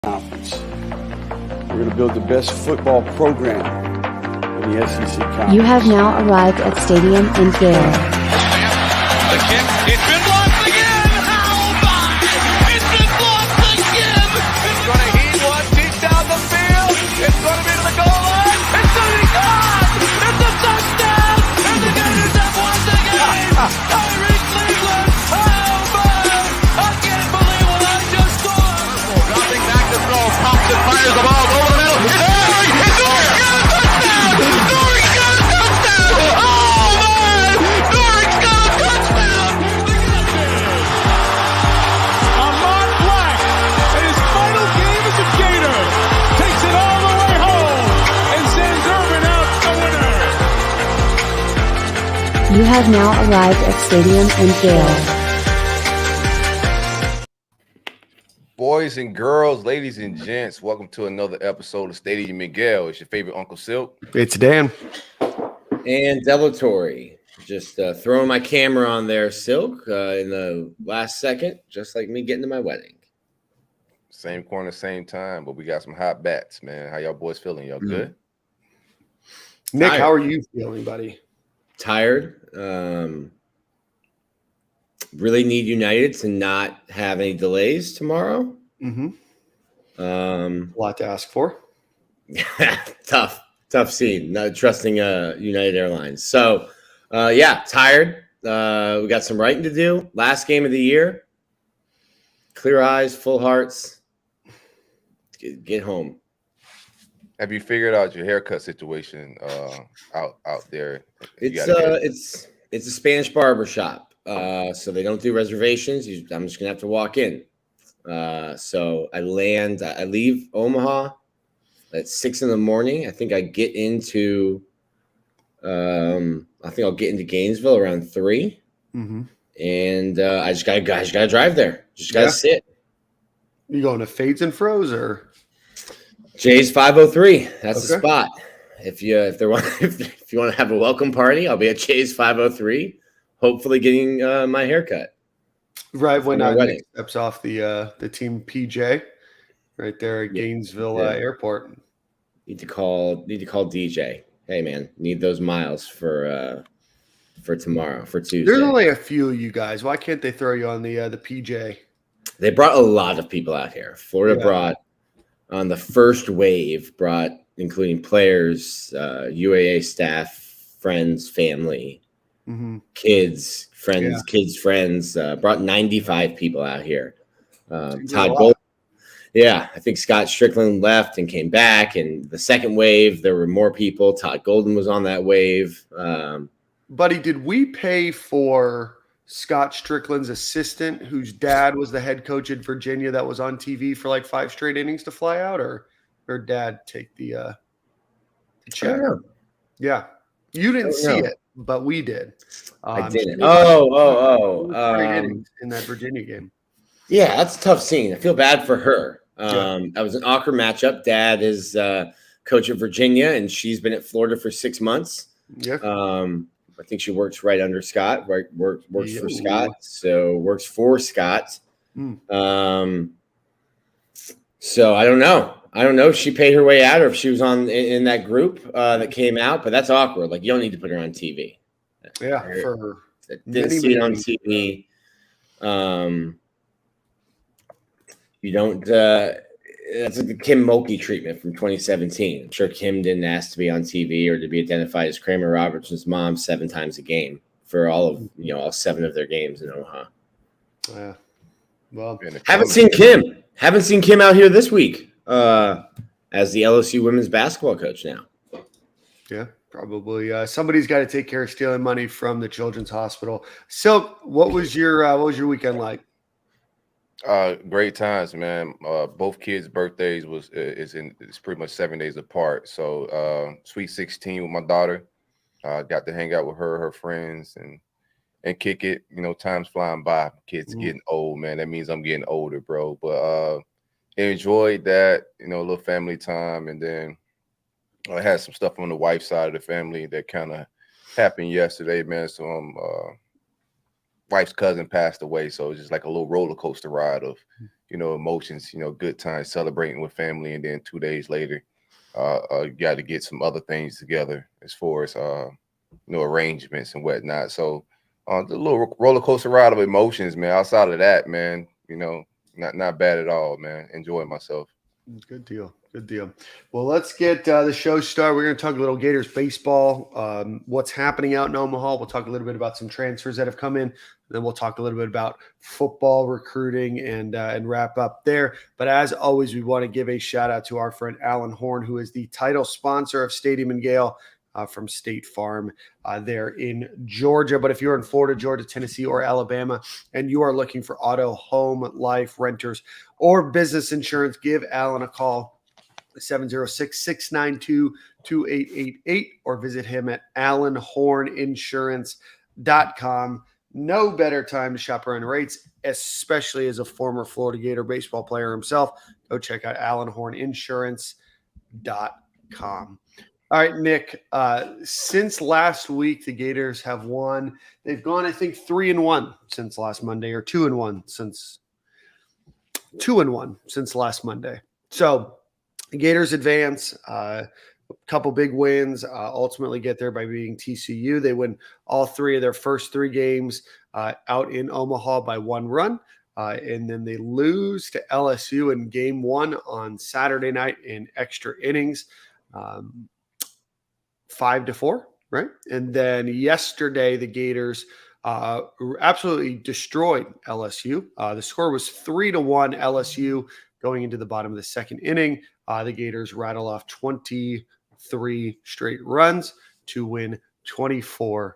Conference. We're going to build the best football program in the SEC Conference. You have now arrived at Stadium in Gale. The kick, it's been blocked again! How about it? It's been blocked again! It's going to heat one deep down the field. It's going to be to the goal line. It's going to be gone! It's a touchdown! And the Gators have won the game! Tyreek Cleveland! How about it? I can't believe what I just saw! Dropping back to throw. Thompson fires the ball over the middle. It's Dory! It's Dory! Got a touchdown! Dory's got a touchdown! Oh, man! Dory's got a touchdown! Ahmad Black, in his final game as a Gator, takes it all the way home and sends Urban out the winner. You have now arrived at Stadium in Gale. Boys and girls, ladies and gents, welcome to another episode of Stadium Miguel. It's your favorite Uncle Silk. It's Dan. And Delatory. Just throwing my camera on there, Silk, in the last second, just like me getting to my wedding. Same corner, same time, but we got some hot bats, man. How y'all boys feeling? Y'all good? Nick, Tired. how are you feeling, buddy? Tired. Really need United to not have any delays tomorrow. Mm-hmm. A lot to ask for. tough scene. Not trusting United Airlines. So, tired. We got some writing to do. Last game of the year. Clear eyes, full hearts. Get home. Have you figured out your haircut situation out there? It's a Spanish barber shop. So they don't do reservations. I'm just gonna have to walk in. So I leave Omaha at 6 a.m. I think I get into I'll get into Gainesville around 3. Mm-hmm. And I just gotta drive there. Just gotta sit. You going to Fades and Froze or Jay's 503. That's the Okay. spot. If you want to have a welcome party, I'll be at Jay's 503. Hopefully getting my haircut. right when my wedding. Nick steps off the team PJ right there at Gainesville Airport. Need to call DJ. Hey man, need those miles for tomorrow, for Tuesday. There's only a few of you guys. Why can't they throw you on the PJ? They brought a lot of people out here. Florida brought on the first wave, including players, UAA staff, friends, family. Mm-hmm. Kids, friends, brought 95 people out here. Todd Gold. I think Scott Strickland left and came back. And the second wave, there were more people. Todd Golden was on that wave. Buddy, did we pay for Scott Strickland's assistant, whose dad was the head coach at Virginia, that was on TV for like 5 straight innings to fly out, or dad take the check? I don't know. Yeah, you didn't see it, but we did. I didn't. Great innings in that Virginia game. Yeah, that's a tough scene. I feel bad for her. That was an awkward matchup. Dad is coach at Virginia, and she's been at Florida for 6 months. Yeah. I think she works right under Scott. Right, works for Scott. So works for Scott. So I don't know. I don't know if she paid her way out or if she was in that group that came out. But that's awkward. Like, you don't need to put her on TV. Yeah, for her. Didn't see it on TV. You don't. That's like the Kim Mulkey treatment from 2017. I'm sure Kim didn't ask to be on TV or to be identified as Kramer Robertson's mom 7 times a game for all 7 of their games in Omaha. Yeah. Well, Haven't seen Kim out here this week as the LSU women's basketball coach now. yeah, probably. Somebody's got to take care of stealing money from the Children's Hospital. So, what was your weekend like? Great times, man. Both kids' birthdays it's pretty much 7 days apart. So Sweet 16 with my daughter. Got to hang out with her friends and kick it. Time's flying by. Kids getting old, man. That means I'm getting older, bro. But enjoyed that, a little family time, and then I had some stuff on the wife's side of the family that kind of happened yesterday, man. So I'm wife's cousin passed away, so it's just like a little roller coaster ride of, emotions, good times, celebrating with family, and then 2 days later, you got to get some other things together as far as arrangements and whatnot. So the little roller coaster ride of emotions, man. Outside of that, man, not bad at all, man. Enjoying myself. Good deal. Good deal. Well, let's get the show started. We're going to talk a little Gators baseball, what's happening out in Omaha. We'll talk a little bit about some transfers that have come in. Then we'll talk a little bit about football recruiting and wrap up there. But as always, we want to give a shout out to our friend Alan Horn, who is the title sponsor of Stadium and Gale from State Farm there in Georgia. But if you're in Florida, Georgia, Tennessee, or Alabama, and you are looking for auto, home, life, renters, or business insurance, give Alan a call. 706-692-2888 or visit him at allenhorninsurance.com. No better time to shop around rates, especially as a former Florida Gator baseball player himself. Go check out allenhorninsurance.com. All right, Nick, since last week, the Gators have won. They've gone, I think, 3-1 since last Monday, or 2-1 since last Monday. So the Gators advance, a couple big wins, ultimately get there by beating TCU. They win all three of their first three games out in Omaha by 1 run. And then they lose to LSU in game 1 on Saturday night in extra innings, 5-4, right? And then yesterday, the Gators absolutely destroyed LSU. The score was 3-1 LSU going into the bottom of the second inning. The Gators rattle off 23 straight runs to win 24-4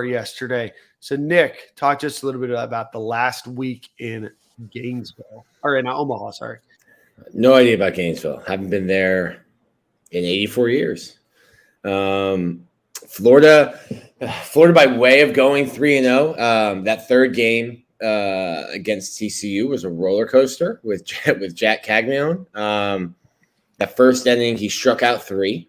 yesterday. So, Nick, talk to us a little bit about the last week in Gainesville, or in Omaha, sorry. No idea about Gainesville. Haven't been there in 84 years. Florida by way of going 3-0. That third game against TCU was a roller coaster with Jack Caglione. That first inning, he struck out 3,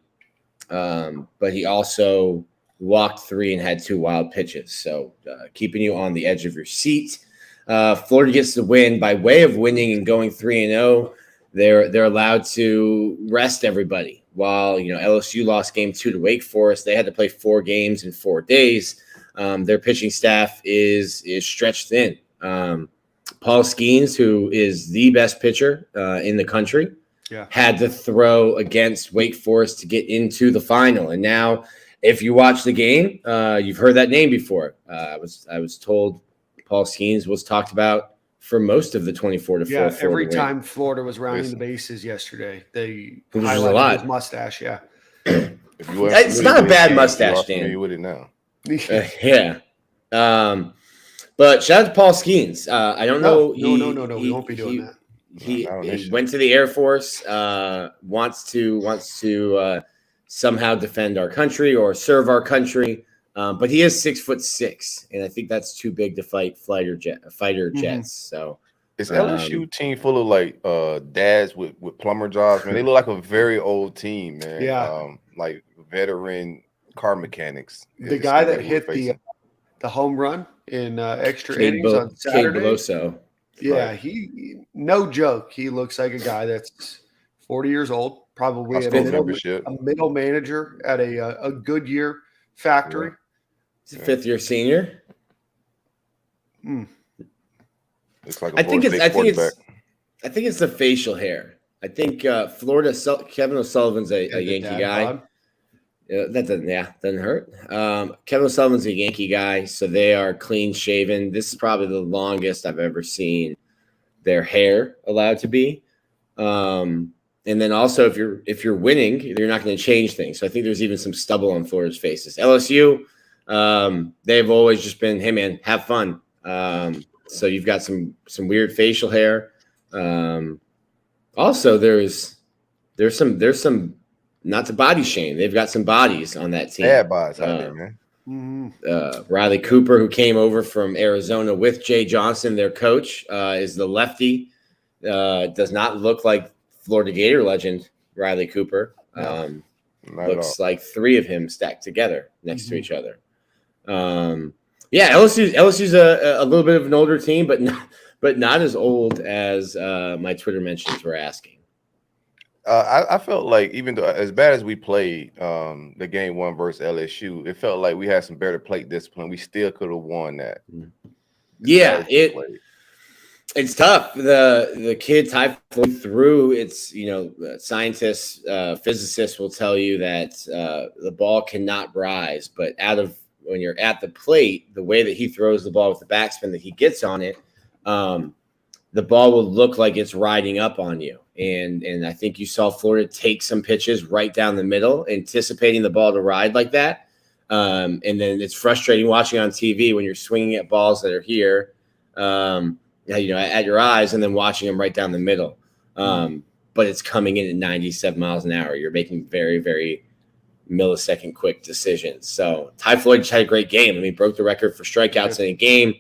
but he also walked 3 and had 2 wild pitches. So keeping you on the edge of your seat. Florida gets the win by way of winning and going 3-0. They're allowed to rest everybody. While LSU lost game 2 to Wake Forest, they had to play 4 games in 4 days. Their pitching staff is stretched thin. Paul Skeens, who is the best pitcher in the country, had to throw against Wake Forest to get into the final. And now, if you watch the game, you've heard that name before. I was told Paul Skeens was talked about for most of the 24-4. Yeah, every time Florida was rounding the bases yesterday, they highlighted his mustache. Yeah, it's not a bad mustache, Dan. You with it now. Yeah. But shout out to Paul Skeens. I don't know. No. We won't be doing that. He went to the Air Force. Wants to somehow defend our country or serve our country. But he is 6'6", and I think that's too big to fight fighter jets. So is LSU team full of like dads with plumber jobs? Man, they look like a very old team, man. Yeah, like veteran car mechanics. The guy that hit the home run in extra innings on Saturday. Yeah, he no joke. He looks like a guy that's 40 years old, probably a middle manager at a Goodyear factory. He's a 5th-year senior. It's like I think it's the facial hair. I think Florida Kevin O'Sullivan's a Yankee guy. That doesn't hurt. Kevin O'Sullivan's a Yankee guy, so they are clean shaven. This is probably the longest I've ever seen their hair allowed to be. And then also, if you're winning, you're not going to change things. So I think there's even some stubble on Florida's faces. LSU, they've always just been, hey man, have fun. So you've got some weird facial hair. Also, there's some not to body shame. They've got some bodies on that team. Bad bodies out there, man. Riley Cooper, who came over from Arizona with Jay Johnson, their coach, is the lefty. Does not look like Florida Gator legend Riley Cooper. Looks like 3 of him stacked together next to each other. Yeah, LSU's a little bit of an older team, but not as old as my Twitter mentions were asking. I felt like even though as bad as we played the game one versus LSU, it felt like we had some better plate discipline. We still could have won that. Yeah, it's tough. The kid Ty Floyd threw. It's scientists, physicists will tell you that the ball cannot rise, but when you're at the plate, the way that he throws the ball with the backspin that he gets on it, the ball will look like it's riding up on you. And I think you saw Florida take some pitches right down the middle, anticipating the ball to ride like that. And then it's frustrating watching on TV when you're swinging at balls that are here, at your eyes, and then watching them right down the middle. But it's coming in at 97 miles an hour. You're making very, very millisecond quick decisions. So Ty Floyd just had a great game. I mean, broke the record for strikeouts in a game.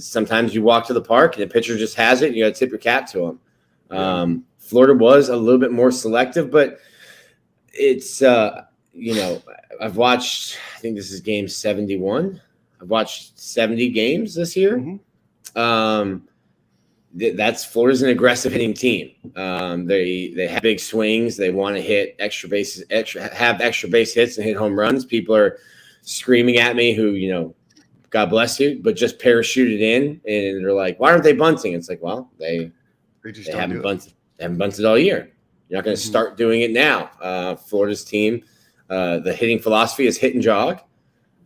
Sometimes you walk to the park and the pitcher just has it, and you got to tip your cap to him. Florida was a little bit more selective, but it's, I've watched, I think this is game 71. I've watched 70 games this year. That's Florida's an aggressive hitting team. They have big swings. They want to hit extra base hits and hit home runs. People are screaming at me who, God bless you, but just parachuted in, and they're like, why aren't they bunting? It's like, well, they haven't bunted. They haven't bunted all year. You're not going to start doing it now. Florida's team, the hitting philosophy is hit and jog.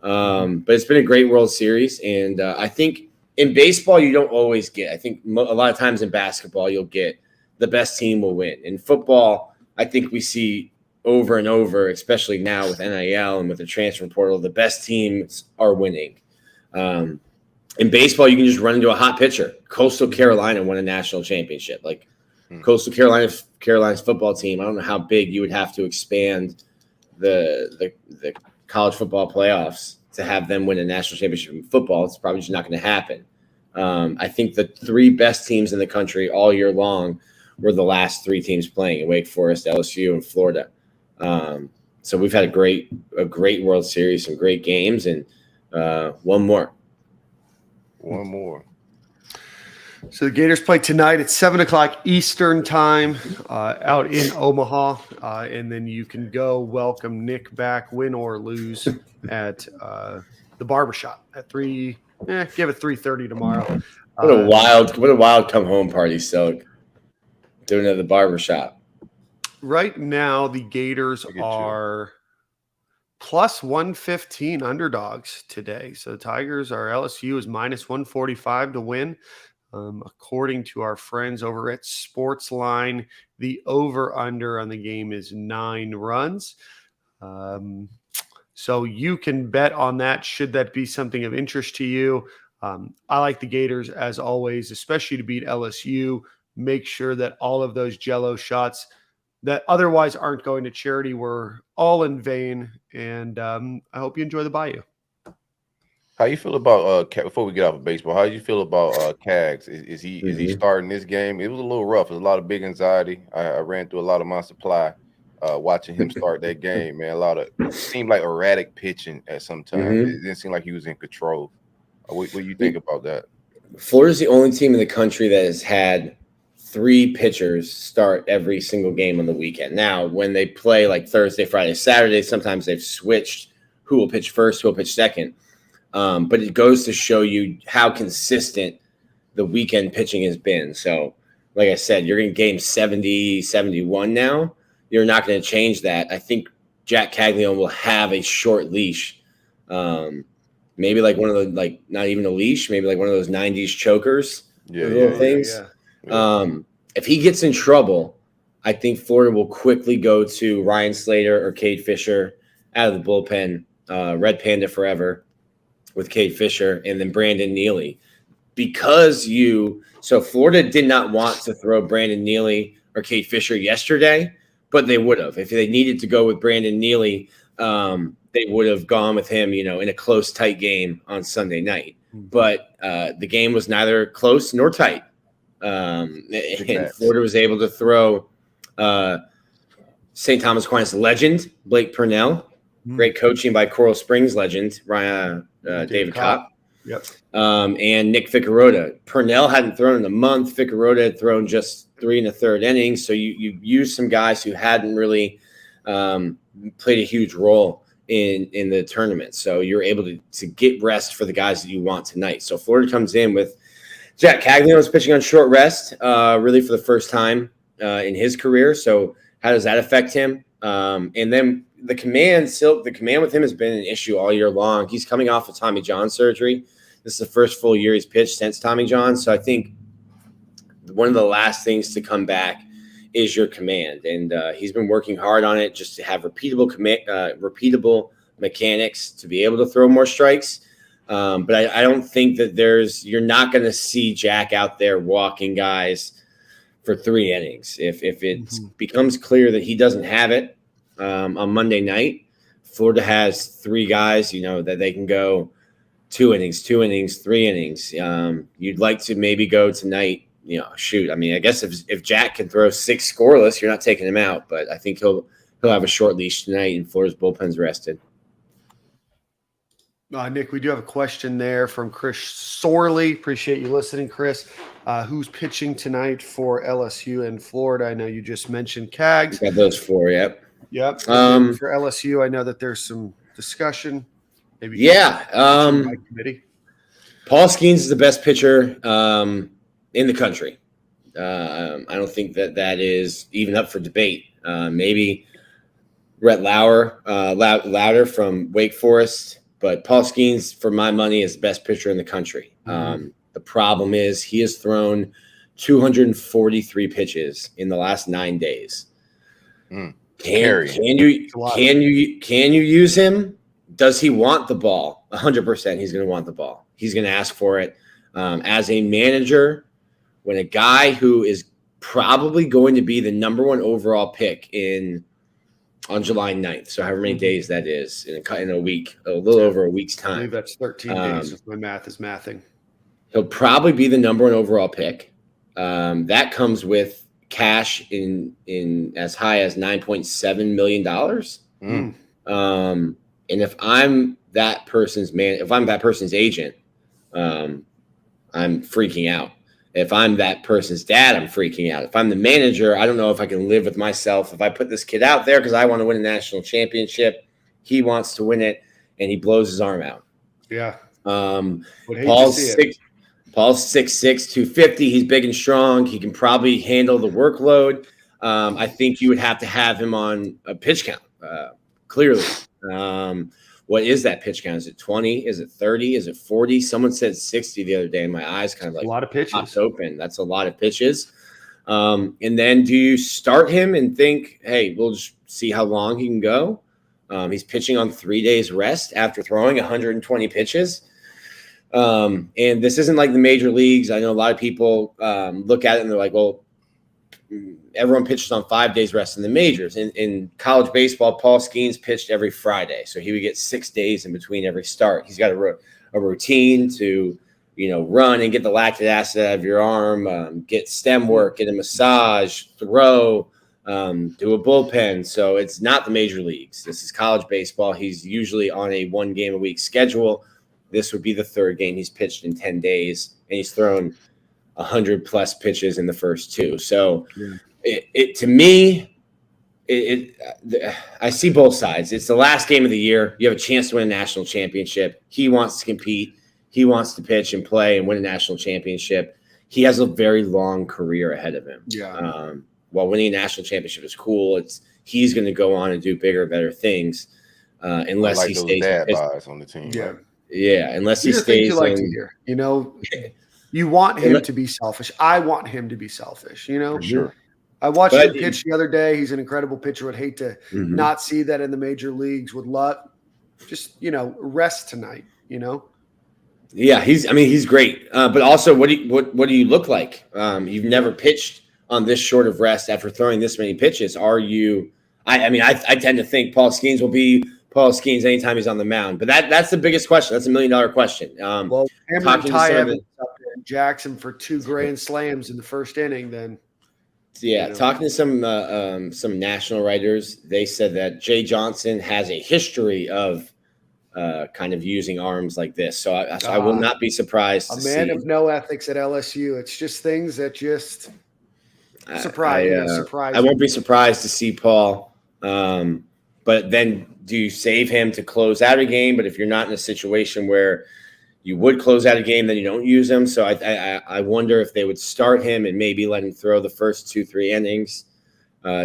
But it's been a great World Series, and I think in baseball you don't always get. I think a lot of times in basketball you'll get the best team will win. In football, I think we see over and over, especially now with NIL and with the transfer portal, the best teams are winning. In baseball, you can just run into a hot pitcher. Coastal Carolina won a national championship. Like Coastal Carolina's football team, I don't know how big you would have to expand the college football playoffs to have them win a national championship in football. It's probably just not going to happen. I think the three best teams in the country all year long were the last three teams playing in Wake Forest, LSU, and Florida. So we've had a great World Series, some great games, and one more. So the Gators play tonight at 7:00 Eastern time out in Omaha. And then you can go welcome Nick back, win or lose, at the barbershop at 3. Give it 3:30 tomorrow. What a wild come home party, Silk. Doing it at the barbershop. Right now, the Gators are plus 115 underdogs today. So the Tigers, our LSU is minus 145 to win. According to our friends over at Sportsline, the over-under on the game is 9 runs. So you can bet on that should that be something of interest to you. I like the Gators as always, especially to beat LSU. Make sure that all of those Jell-O shots that otherwise aren't going to charity were all in vain. And I hope you enjoy the Bayou. How you feel about before we get off of baseball? How do you feel about Cags? Is he starting this game? It was a little rough. There's a lot of big anxiety. I ran through a lot of my supply watching him start that game. Man, it seemed like erratic pitching at some time. It didn't seem like he was in control. What do you think about that? Florida's the only team in the country that has had 3 pitchers start every single game on the weekend. Now, when they play like Thursday, Friday, Saturday, sometimes they've switched who will pitch first, who will pitch second. But it goes to show you how consistent the weekend pitching has been. So, like I said, you're in game 70, 71 now. You're not going to change that. I think Jack Caglione will have a short leash. Maybe like one of the, not even a leash, maybe like one of those 90s chokers. Things. Yeah. If he gets in trouble, I think Florida will quickly go to Ryan Slater or Cade Fisher out of the bullpen, Red Panda forever, with Cade Fisher, and then Brandon Neely. So Florida did not want to throw Brandon Neely or Cade Fisher yesterday, but they would have. If they needed to go with Brandon Neely, they would have gone with him, in a close, tight game on Sunday night. But the game was neither close nor tight. And Florida was able to throw St. Thomas Aquinas legend Blake Purnell Great coaching by Coral Springs legend Ryan David Kopp. Yep. And Nick Ficarota. Purnell hadn't thrown in a month. Ficarota had thrown just 3 1/3 innings. So you used some guys who hadn't really played a huge role in the tournament. So you're able to get rest for the guys that you want tonight. So Florida comes in with Jack Cagliano's pitching on short rest, really for the first time in his career. So how does that affect him? And then the command with him has been an issue all year long. He's coming off of Tommy John surgery. This is the first full year he's pitched since Tommy John. So I think one of the last things to come back is your command. And he's been working hard on it just to have repeatable mechanics to be able to throw more strikes. But I don't think that you're not going to see Jack out there walking guys for 3 innings. If it becomes clear that he doesn't have it on Monday night, Florida has 3 guys, that they can go 2 innings, 3 innings. You'd like to maybe go tonight. I guess if Jack can throw 6 scoreless, you're not taking him out. But I think he'll have a short leash tonight, and Florida's bullpen's rested. Nick, we do have a question there from Chris Sorley. Appreciate you listening, Chris. Who's pitching tonight for LSU and Florida? I know you just mentioned Cags. Got those 4, yep. Yep. For LSU, I know that there's some discussion. Maybe committee. Paul Skeens is the best pitcher in the country. I don't think that is even up for debate. Maybe Rhett Lauder from Wake Forest, but Paul Skeens, for my money, is the best pitcher in the country. The problem is he has thrown 243 pitches in the last 9 days. Can you use him? Does he want the ball? 100%. He's going to want the ball. He's going to ask for it. As a manager, when a guy who is probably going to be the number 1 overall pick on July 9th, so however many days that is in a week, a little over a week's time. I believe that's 13 days if my math is mathing. He'll probably be the number 1 overall pick. That comes with cash in as high as $9.7 million. And if I'm that person's agent, I'm freaking out. If I'm that person's dad, I'm freaking out. If I'm the manager, I don't know if I can live with myself. If I put this kid out there because I want to win a national championship, he wants to win it, and he blows his arm out. Yeah. Paul's 6'6", 250. He's big and strong. He can probably handle the workload. I think you would have to have him on a pitch count, clearly. What is that pitch count? Is it 20? Is it 30? Is it 40? Someone said 60 the other day, and my eyes kind of a lot of pitches popped open. That's a lot of pitches. And then do you start him and think, hey, we'll just see how long he can go? He's pitching on 3 days rest after throwing 120 pitches. And this isn't like the major leagues. I know a lot of people look at it and they're like, well, everyone pitches on 5 days rest in the majors. In college baseball, Paul Skeens pitched every Friday. So he would get 6 days in between every start. He's got a routine to, run and get the lactic acid out of your arm, get stem work, get a massage, throw, do a bullpen. So it's not the major leagues. This is college baseball. He's usually on a 1 game a week schedule. This would be the 3rd game he's pitched in 10 days, and he's thrown 100 plus pitches in the first 2. So to me, I see both sides. It's the last game of the year. You have a chance to win a national championship. He wants to compete. He wants to pitch and play and win a national championship. He has a very long career ahead of him. Yeah. While winning a national championship is cool, he's going to go on and do bigger, better things. Unless he stays dad buys on the team. Yeah. Right? Yeah. Unless he stays. You like to hear, you want him to be selfish. I want him to be selfish. For sure. I watched him pitch the other day. He's an incredible pitcher. Would hate to not see that in the major leagues. Would love just rest tonight. Yeah, he's great. But also, what do you look like? You've never pitched on this short of rest after throwing this many pitches. Are you? I tend to think Paul Skeens will be Paul Skeens anytime he's on the mound. But that's the biggest question. That's $1 million question. Well, Ty Evans up there, Jackson for 2 grand slams in the first inning, then Yeah, You know? talking to some national writers, they said that Jay Johnson has a history of kind of using arms like this. So I will not be surprised A to man see. of no ethics at LSU. It's just things that just I surprise. won't be surprised to see Paul. But then do you save him to close out a game? But if you're not in a situation where you would close out a game, then you don't use him. So I wonder if they would start him and maybe let him throw the first 2-3 innings,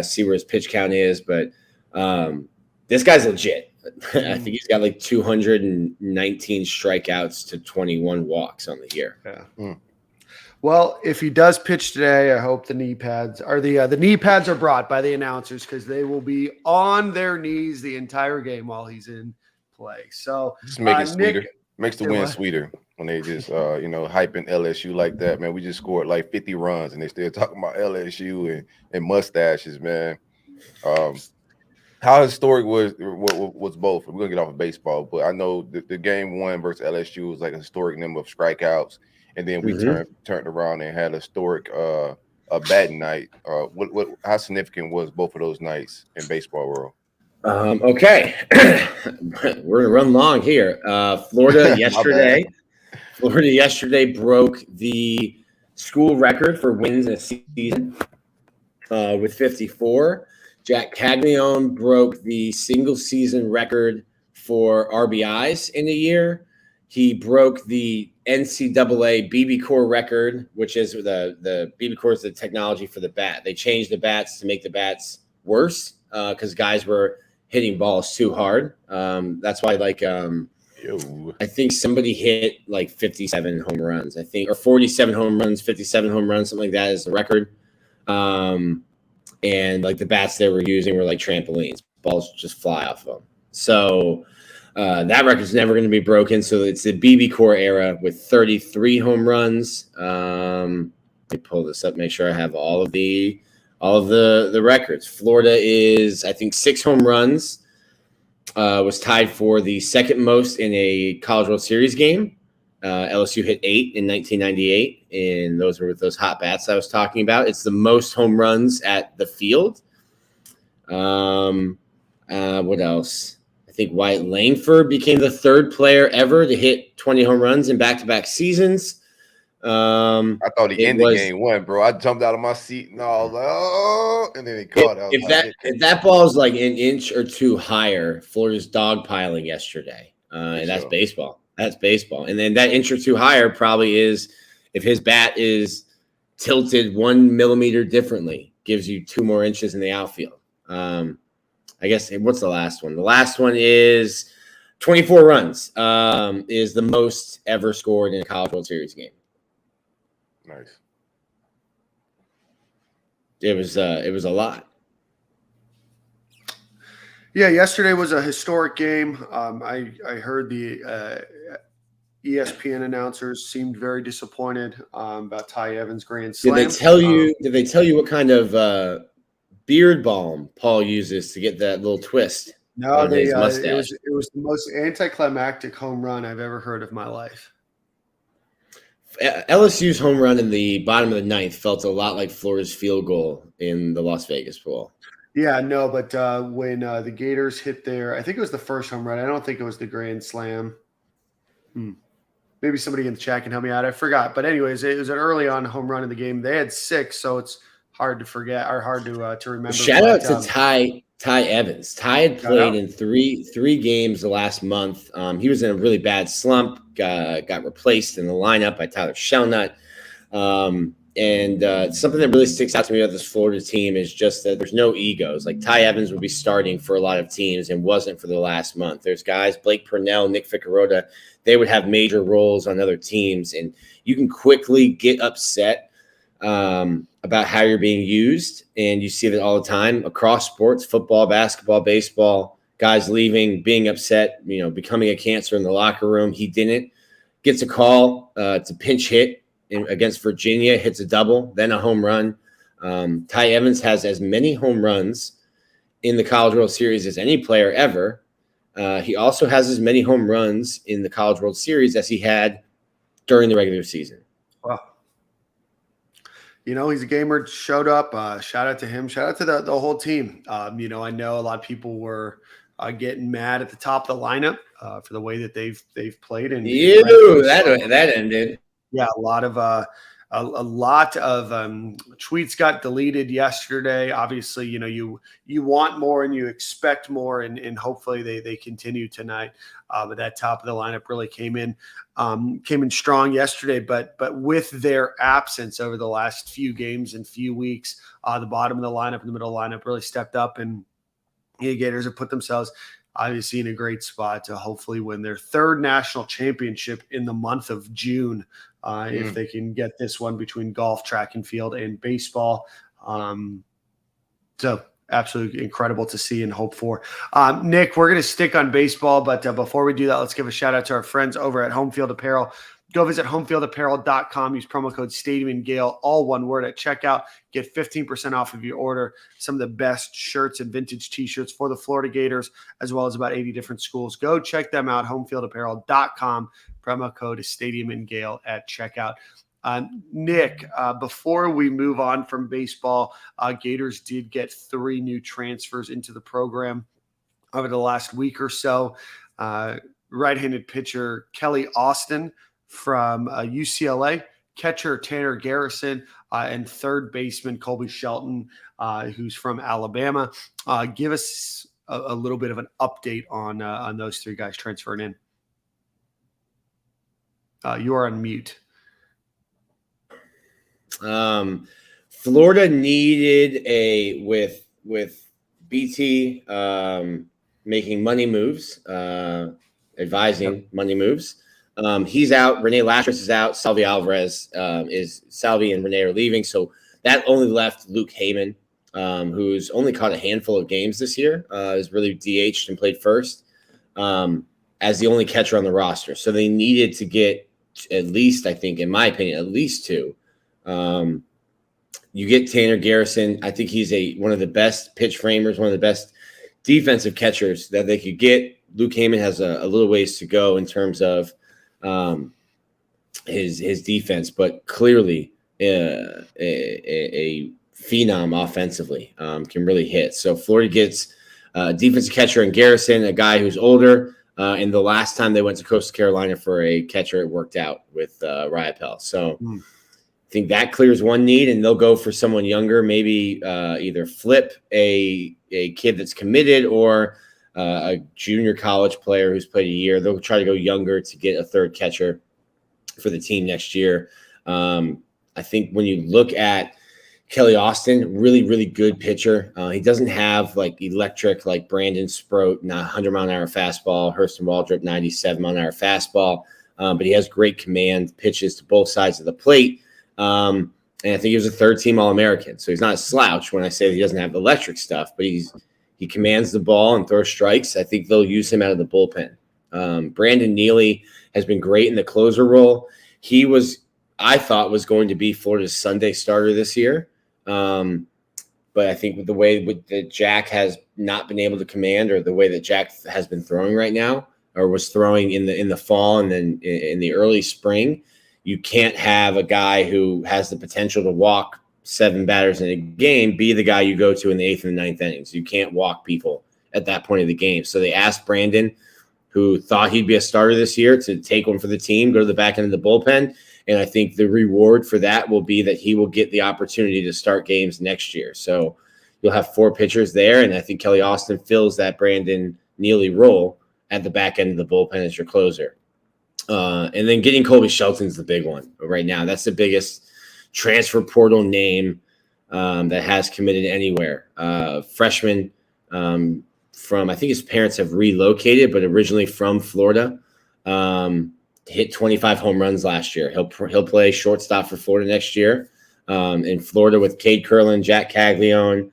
see where his pitch count is. But this guy's legit. I think he's got like 219 strikeouts to 21 walks on the year. Yeah. Well, if he does pitch today, I hope the knee pads are the knee pads are brought by the announcers because they will be on their knees the entire game while he's in play. So Just make it sweeter. Nick, Makes the win sweeter when they just hyping LSU like that, man. We just scored like 50 runs and they still talking about LSU and mustaches, man. How historic was both? We're gonna get off of baseball, but I know the game 1 versus LSU was like a historic number of strikeouts, and then we turned around and had a historic a batting night. How significant was both of those nights in baseball world? Okay, we're gonna run long here. Florida yesterday broke the school record for wins in a season with 54. Jack Caglione broke the single season record for RBIs in a year. He broke the NCAA BB core record, which is the BB core is the technology for the bat. They changed the bats to make the bats worse because guys were hitting balls too hard. That's why, I think somebody hit like 57 home runs, or 47 home runs, 57 home runs, something like that is the record. And like the bats they were using were like trampolines. Balls just fly off of them. So that record's never going to be broken. So it's the BB core era with 33 home runs. Let me pull this up, make sure I have all of the records. Florida is, I think, 6 home runs. Was tied for the second most in a College World Series game. LSU hit 8 in 1998, and those were with those hot bats I was talking about. It's the most home runs at the field. What else? I think Wyatt Langford became the 3rd player ever to hit 20 home runs in back-to-back seasons. I thought he ended game 1, bro. I jumped out of my seat and I was like, oh, and then he caught it. If that ball is like an inch or 2 higher, Florida's dogpiling yesterday, and that's baseball. That's baseball. And then that inch or 2 higher probably is if his bat is tilted 1 millimeter differently, gives you 2 more inches in the outfield. I guess, what's the last one? The last one is 24 runs is the most ever scored in a College World Series game. Nice. It was a lot. Yeah, yesterday was a historic game. I heard the ESPN announcers seemed very disappointed about Ty Evans' grand slam. Did they tell you what kind of beard balm Paul uses to get that little twist? No, it was the most anticlimactic home run I've ever heard of my life. LSU's home run in the bottom of the 9th felt a lot like Florida's field goal in the Las Vegas Bowl. Yeah, no, but when the Gators hit I think it was the first home run. I don't think it was the grand slam. Maybe somebody in the chat can help me out. I forgot. But anyways, it was an early on home run in the game. They had 6, so it's hard to forget or hard to remember. Shout out to Ty Evans. Ty had played in three games the last month. He was in a really bad slump. Got replaced in the lineup by Tyler Shelnut. And something that really sticks out to me about this Florida team is just that there's no egos. Like Ty Evans would be starting for a lot of teams and wasn't for the last month. There's guys, Blake Purnell, Nick Ficarota, they would have major roles on other teams. And you can quickly get upset about how you're being used. And you see that all the time across sports, football, basketball, baseball, guys leaving, being upset, becoming a cancer in the locker room. He didn't. Gets a call. It's a pinch hit against Virginia, hits a double, then a home run. Ty Evans has as many home runs in the College World Series as any player ever. He also has as many home runs in the College World Series as he had during the regular season. Wow. he's a gamer, showed up. Shout out to him. Shout out to the whole team. I know a lot of people were getting mad at the top of the lineup for the way that they've played. And that ended. Yeah, a lot of tweets got deleted yesterday. Obviously, you want more and you expect more, and hopefully they continue tonight. But that top of the lineup really came in strong yesterday. But with their absence over the last few games and few weeks, the bottom of the lineup and the middle lineup really stepped up, and the Gators have put themselves obviously in a great spot to hopefully win their third national championship in the month of June. If they can get this one between golf, track and field, and baseball. So absolutely incredible to see and hope for. Nick, we're going to stick on baseball, but before we do that, let's give a shout out to our friends over at Home Field Apparel. Go visit homefieldapparel.com. Use promo code Stadium and Gale, all one word, at checkout. Get 15% off of your order. Some of the best shirts and vintage T-shirts for the Florida Gators, as well as about 80 different schools. Go check them out, homefieldapparel.com. Promo code is Stadium and Gale at checkout. Nick, before we move on from baseball, Gators did get 3 new transfers into the program over the last week or so. Right-handed pitcher Kelly Austin from UCLA, catcher Tanner Garrison, and third baseman Colby Shelton, who's from Alabama. Give us a little bit of an update on those 3 guys transferring in. You are on mute. Florida needed with BT making money moves, advising money moves. He's out. Renee Latris is out. Salvi Alvarez Salvi and Renee are leaving. So that only left Luke Heyman, who's only caught a handful of games this year. Is really DH'd and played first as the only catcher on the roster. So they needed to get at least, I think, in my opinion, at least 2. You get Tanner Garrison. I think he's one of the best pitch framers, one of the best defensive catchers that they could get. Luke Heyman has a little ways to go in terms of his defense, but clearly a phenom offensively, can really hit. So Florida gets a defensive catcher in Garrison, a guy who's older, and the last time they went to Coastal Carolina for a catcher, it worked out with Riopel. So I think that clears one need, and they'll go for someone younger, maybe either flip a kid that's committed or a junior college player who's played a year. They'll try to go younger to get a third catcher for the team next year. I think when you look at Kelly Austin, really, really good pitcher. He doesn't have like electric like Brandon Sproat, 100-mile-an-hour fastball, Hurston Waldrop, 97-mile-an-hour fastball, but he has great command, pitches to both sides of the plate. And I think he was a third-team All-American. So he's not a slouch when I say that he doesn't have electric stuff, but he commands the ball and throws strikes. I think they'll use him out of the bullpen. Brandon Neely has been great in the closer role. He was, I thought, was going to be Florida's Sunday starter this year. But I think with the way that Jack has not been able to command, or the way that Jack has been throwing right now, or was throwing in the fall and then in the early spring, you can't have a guy who has the potential to walk 7 batters in a game be the guy you go to in the 8th and 9th innings. You can't walk people at that point of the game. So they asked Brandon, who thought he'd be a starter this year, to take one for the team, go to the back end of the bullpen. And I think the reward for that will be that he will get the opportunity to start games next year. So you'll have 4 pitchers there, and I think Kelly Austin fills that Brandon Neely role at the back end of the bullpen as your closer. And then getting Colby Shelton's the big one right now. That's the biggest transfer portal name that has committed anywhere. Freshman from, I think his parents have relocated, but originally from Florida. Hit 25 home runs last year. He'll play shortstop for Florida next year. In Florida with Cade Curlin, Jack Caglione,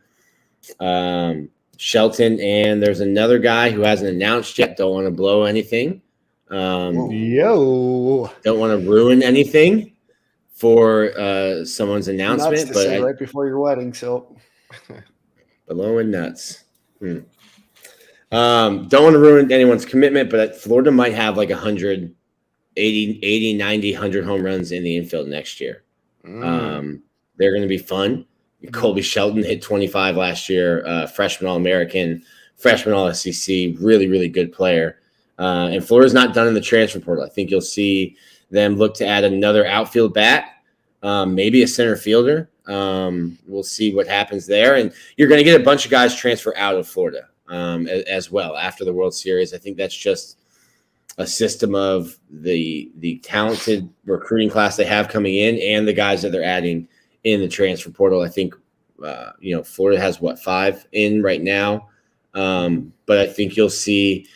Shelton, and there's another guy who hasn't announced yet. Don't want to blow anything. Don't want to ruin anything for someone's announcement, but right before your wedding, so blowing nuts. Don't want to ruin anyone's commitment, but Florida might have like 100, 80, 90, 100 home runs in the infield next year. They're going to be fun. Colby Shelton hit 25 last year, freshman All-American, freshman All-SEC, really, really good player. And Florida's not done in the transfer portal. I think you'll see them look to add another outfield bat, maybe a center fielder. We'll see what happens there. And you're going to get a bunch of guys transfer out of Florida as well after the World Series. I think that's just a system of the talented recruiting class they have coming in and the guys that they're adding in the transfer portal. I think, Florida has 5 in right now. But I think you'll see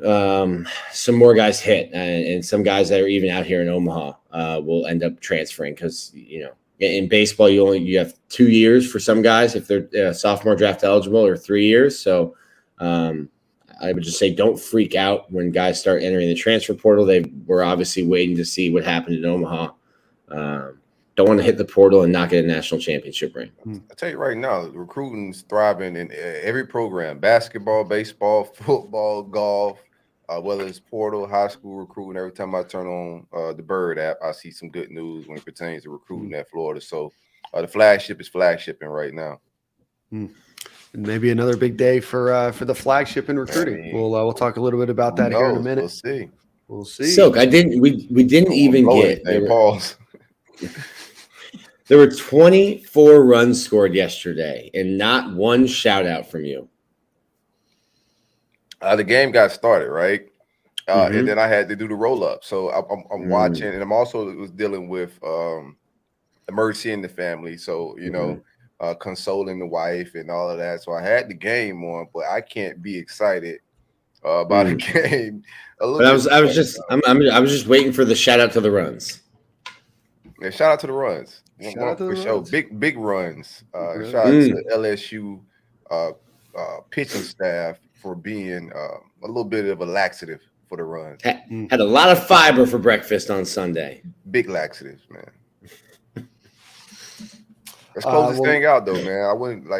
some more guys hit and some guys that are even out here in Omaha will end up transferring because, in baseball, you have 2 years for some guys if they're sophomore draft eligible or 3 years. So I would just say don't freak out when guys start entering the transfer portal. We're obviously waiting to see what happened in Omaha. Don't want to hit the portal and not get a national championship ring. I tell you right now, recruiting's thriving in every program: basketball, baseball, football, golf. Whether it's portal, high school recruiting. Every time I turn on the Bird app, I see some good news when it pertains to recruiting at Florida. So the flagship is flagshipping right now. And maybe another big day for the flagship in recruiting. We'll talk a little bit about that here in a minute. We'll see. Silk, we didn't even get pause. There were 24 runs scored yesterday, and not one shout out from you. The game got started, right? And then I had to do the roll up. So I'm watching, and I'm also was dealing with emergency in the family. So, consoling the wife and all of that. So I had the game on, but I can't be excited about the game. But I was just waiting for the shout out to the runs. Yeah, shout out to the runs. Shout out to the runs. Big runs. Shout out to LSU pitching staff for being a little bit of a laxative for the runs. Had a lot of fiber for breakfast on Sunday. Big laxatives, man. Let's close this thing out, though, man.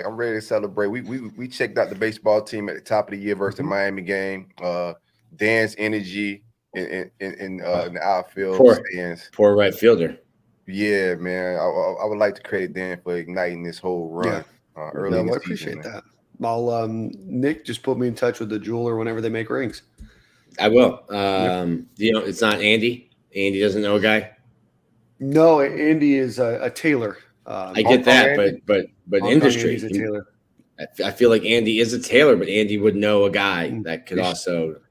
I'm ready to celebrate. We checked out the baseball team at the top of the year versus the Miami game. Dan's energy in the outfield stands. Poor right fielder. Yeah, man. I would like to credit Dan for igniting this whole run early in the season. I appreciate that. I'll Nick just put me in touch with the jeweler whenever they make rings. I will. It's not Andy. Andy doesn't know a guy. No, Andy is a tailor. I get that, but industry. Andy's a tailor. I feel like Andy is a tailor, but Andy would know a guy that could also.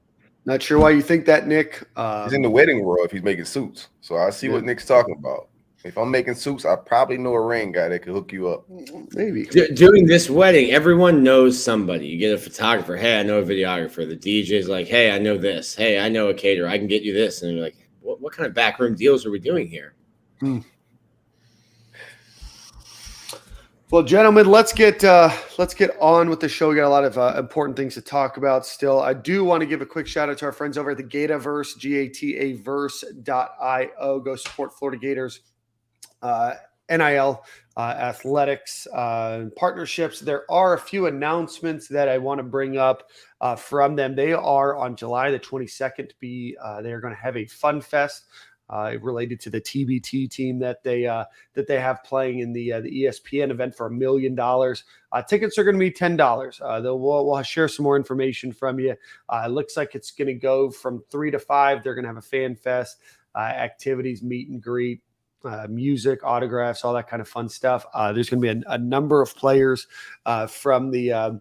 Not sure why you think that, Nick. He's in the wedding world if he's making suits. So I see what Nick's talking about. If I'm making suits, I probably know a ring guy that could hook you up. Maybe. Doing this wedding, everyone knows somebody. You get a photographer. Hey, I know a videographer. The DJ's like, hey, I know this. Hey, I know a caterer. I can get you this. And you're like, what kind of backroom deals are we doing here? Well, gentlemen, let's get on with the show. We got a lot of important things to talk about still. I do want to give a quick shout out to our friends over at the Gatorverse, GATAverse.io. Go support Florida Gators. NIL, athletics, partnerships. There are a few announcements that I want to bring up from them. They are on July the 22nd to be. They are going to have a fun fest related to the TBT team that they have playing in the ESPN event for $1 million. Tickets are going to be $10. We'll share some more information from you. It looks like it's going to go from 3 to 5. They're going to have a fan fest, activities, meet and greet. Music, autographs, all that kind of fun stuff. There's going to be a number of players from the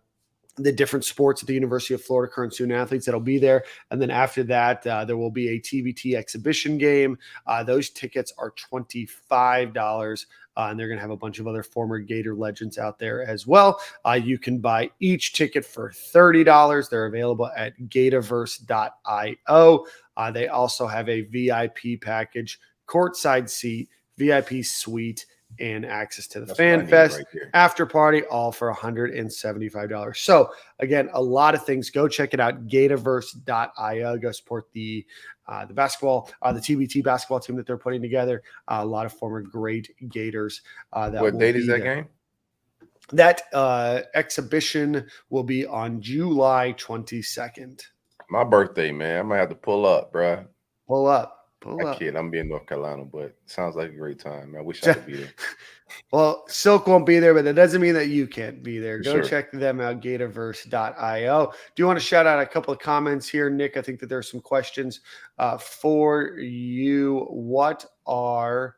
different sports at the University of Florida, current student athletes that'll be there. And then after that, there will be a TBT exhibition game. Those tickets are $25. And they're going to have a bunch of other former Gator legends out there as well. You can buy each ticket for $30. They're available at Gatorverse.io. They also have a VIP package, courtside seat, VIP suite, and access to the Fan Fest after party, all for $175. So again, a lot of things. Go check it out. Gatorverse.io. Go support the basketball, the TBT basketball team that they're putting together. A lot of former great Gators. What date is that game? That exhibition will be on July 22nd. My birthday, man. I might have to pull up, bro. Pull up. I kid. I'm being in North Carolina, but it sounds like a great time. I wish I could be there. Well, Silk won't be there, but that doesn't mean that you can't be there. For Go sure. check them out, Gatorverse.io. Do you want to shout out a couple of comments here, Nick? I think that there's some questions for you. What are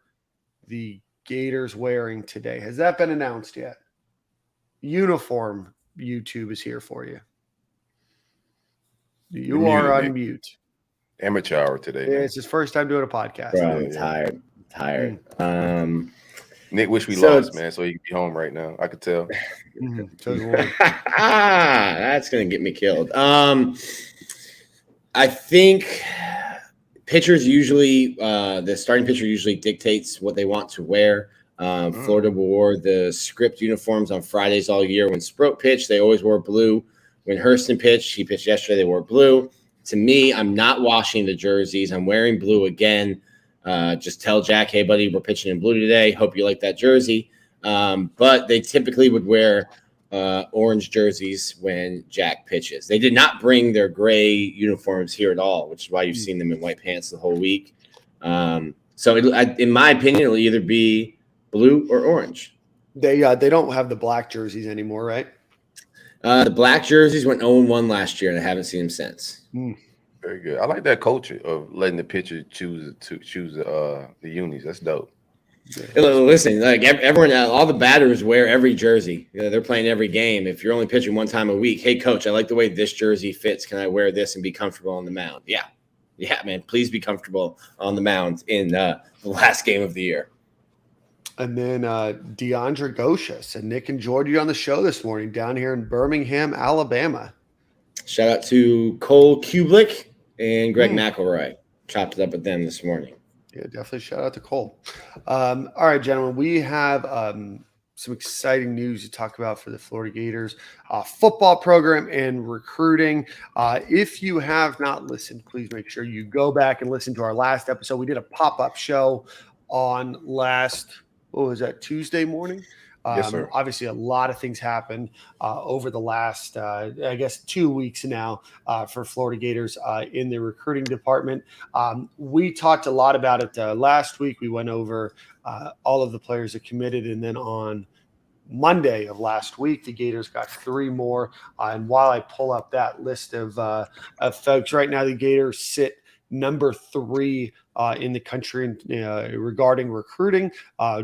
the Gators wearing today? Has that been announced yet? Uniform YouTube is here for you. You are on mute. Amateur hour today. It's his first time doing a podcast. Bro, I'm tired. Nick wish we lost, man, so he could be home right now. I could tell. That's gonna get me killed. I think pitchers usually, the starting pitcher usually dictates what they want to wear. Florida wore the script uniforms on Fridays all year. When Sproat pitched, they always wore blue. When Hurston pitched, he pitched yesterday, they wore blue. To me, I'm not washing the jerseys. I'm wearing blue again. Just tell Jack, hey, buddy, we're pitching in blue today. Hope you like that jersey. But they typically would wear orange jerseys when Jack pitches. They did not bring their gray uniforms here at all, which is why you've seen them in white pants the whole week. So in my opinion, it'll either be blue or orange. They don't have the black jerseys anymore, right? The black jerseys went 0-1 last year, and I haven't seen them since. Very good. I like that culture of letting the pitcher choose the unis. That's dope. Yeah. Listen, like everyone, all the batters wear every jersey. They're playing every game. If you're only pitching one time a week, hey, coach, I like the way this jersey fits. Can I wear this and be comfortable on the mound? Yeah, man. Please be comfortable on the mound in the last game of the year. And then DeAndre Gosha said, Nick enjoyed you on the show this morning down here in Birmingham, Alabama. Shout out to Cole Kublick and Greg McElroy. Chopped it up with them this morning. Yeah, definitely shout out to Cole. All right, gentlemen, we have some exciting news to talk about for the Florida Gators football program and recruiting. If you have not listened, please make sure you go back and listen to our last episode. We did a pop-up show on Tuesday morning? Yes, sir. Obviously, a lot of things happened over the last, 2 weeks now for Florida Gators in the recruiting department. We talked a lot about it last week. We went over all of the players that committed, and then on Monday of last week, the Gators got 3 more. And while I pull up that list of folks, right now the Gators sit number 3 in the country regarding recruiting.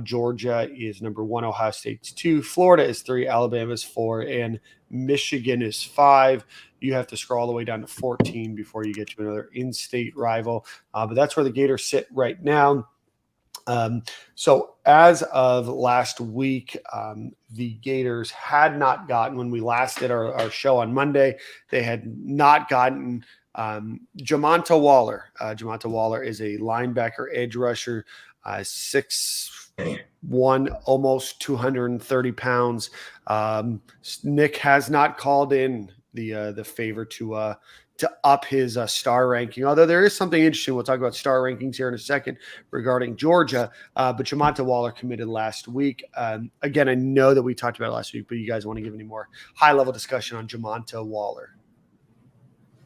Georgia is number 1, Ohio State's 2, Florida is 3, Alabama's 4, and Michigan is 5. You have to scroll all the way down to 14 before you get to another in-state rival. But that's where the Gators sit right now. So as of last week, the Gators had not gotten, when we last did our show on Monday, they had not gotten Jamonta Waller. Jamonta Waller is a linebacker edge rusher, 6'1", almost 230 pounds. Nick has not called in the favor to up his star ranking, although there is something interesting. We'll talk about star rankings here in a second regarding Georgia, but Jamonta Waller committed last week. Again, I know that we talked about it last week, but you guys want to give any more high-level discussion on Jamonta Waller?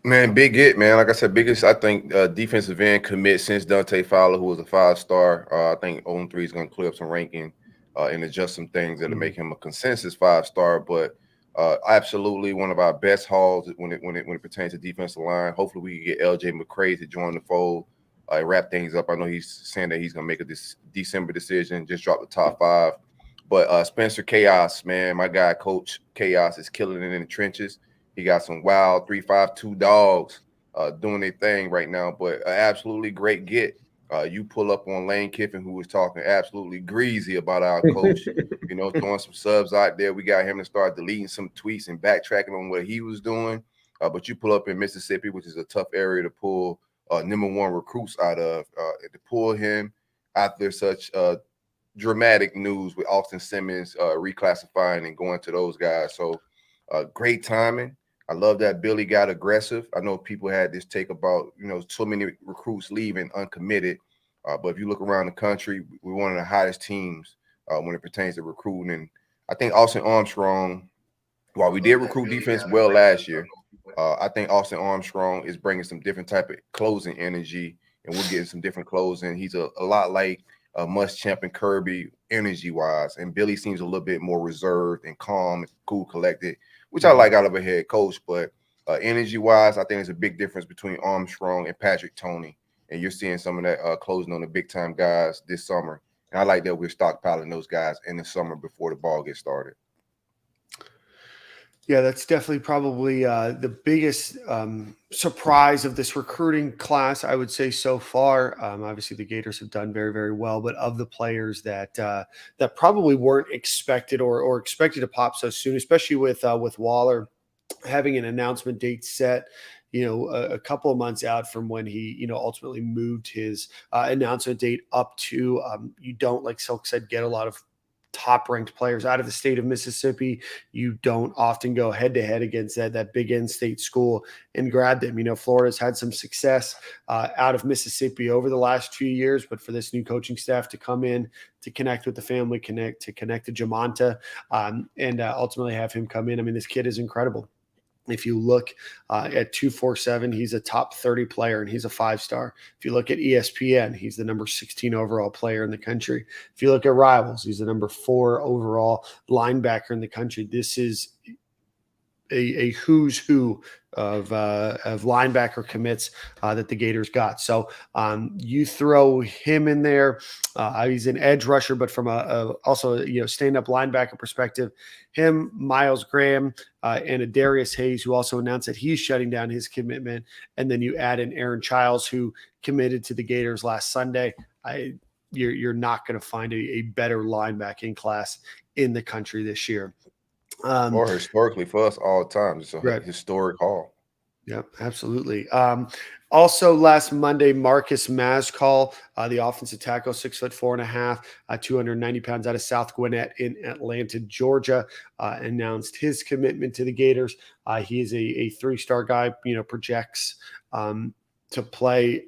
Man, big hit, man. Like I said, biggest, I think, defensive end commit since Dante Fowler, who was a 5-star. I think 0-3 is going to clear up some ranking and adjust some things that'll make him a consensus 5-star. But absolutely one of our best hauls when it pertains to defensive line. Hopefully we can get LJ McCray to join the fold and wrap things up. I know he's saying that he's going to make a December decision, just drop the top 5. But Spencer Chaos, man, my guy, Coach Chaos, is killing it in the trenches. He got some wild 3-5-2 dogs doing their thing right now, but absolutely great get. You pull up on Lane Kiffin, who was talking absolutely greasy about our coach, throwing some subs out there. We got him to start deleting some tweets and backtracking on what he was doing. But you pull up in Mississippi, which is a tough area to pull number 1 recruits out of, to pull him after such dramatic news with Austin Simmons reclassifying and going to those guys. So great timing. I love that Billy got aggressive. I know people had this take about, so many recruits leaving uncommitted. But if you look around the country, we're one of the hottest teams when it pertains to recruiting. And I think Austin Armstrong, while we did recruit defense well last year, I think Austin Armstrong is bringing some different type of closing energy, and we're getting some different closing. He's a lot like Muschamp and Kirby energy wise, and Billy seems a little bit more reserved and calm, and cool, collected, which I like out of a head coach. But energy wise, I think there's a big difference between Armstrong and Patrick Toney, and you're seeing some of that closing on the big time guys this summer. And I like that we're stockpiling those guys in the summer before the ball gets started. Yeah, that's definitely probably the biggest surprise of this recruiting class, I would say, so far. Obviously, the Gators have done very, very well, but of the players that that probably weren't expected or expected to pop so soon, especially with Waller having an announcement date set, a couple of months out from when he, ultimately moved his announcement date up to, you don't, like Silk said, get a lot of top ranked players out of the state of Mississippi. You don't often go head to head against that big end state school and grab them. Florida's had some success out of Mississippi over the last few years, but for this new coaching staff to come in, to connect with the family, connect to Jamonta, and ultimately have him come in. I mean, this kid is incredible. If you look at 247, he's a top 30 player and he's a 5-star. If you look at ESPN, he's the number 16 overall player in the country. If you look at Rivals, he's the number 4 overall linebacker in the country. This is a who's who of linebacker commits that the Gators got. So you throw him in there. He's an edge rusher, but from also stand-up linebacker perspective, him, Miles Graham, and Adarius Hayes, who also announced that he's shutting down his commitment. And then you add in Aaron Childs, who committed to the Gators last Sunday. You're not going to find a better linebacking class in the country this year. Or historically for us all time. It's a historic haul. Yep, absolutely. Also last Monday, Marcus Mazcall, the offensive tackle, 6'4.5", 290 pounds, out of South Gwinnett in Atlanta, Georgia, announced his commitment to the Gators. He is a 3-star guy, projects to play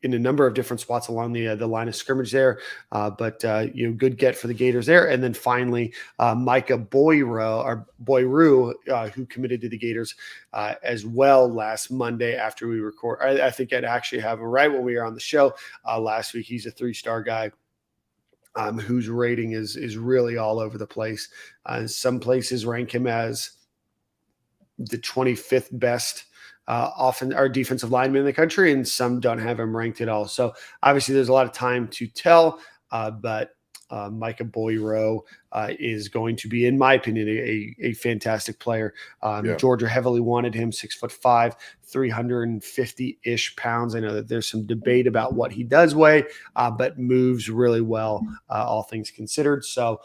in a number of different spots along the line of scrimmage there, but good get for the Gators there. And then finally, Micah Boyru, who committed to the Gators as well last Monday after we record. I think I'd actually have him right when we were on the show last week. He's a 3-star guy. Whose rating is really all over the place. Some places rank him as the 25th best often our defensive lineman in the country, and some don't have him ranked at all. So obviously there's a lot of time to tell, but Micah Boyru is going to be, in my opinion, a fantastic player. Georgia heavily wanted him, 6'5", 350-ish pounds. I know that there's some debate about what he does weigh, but moves really well, all things considered. So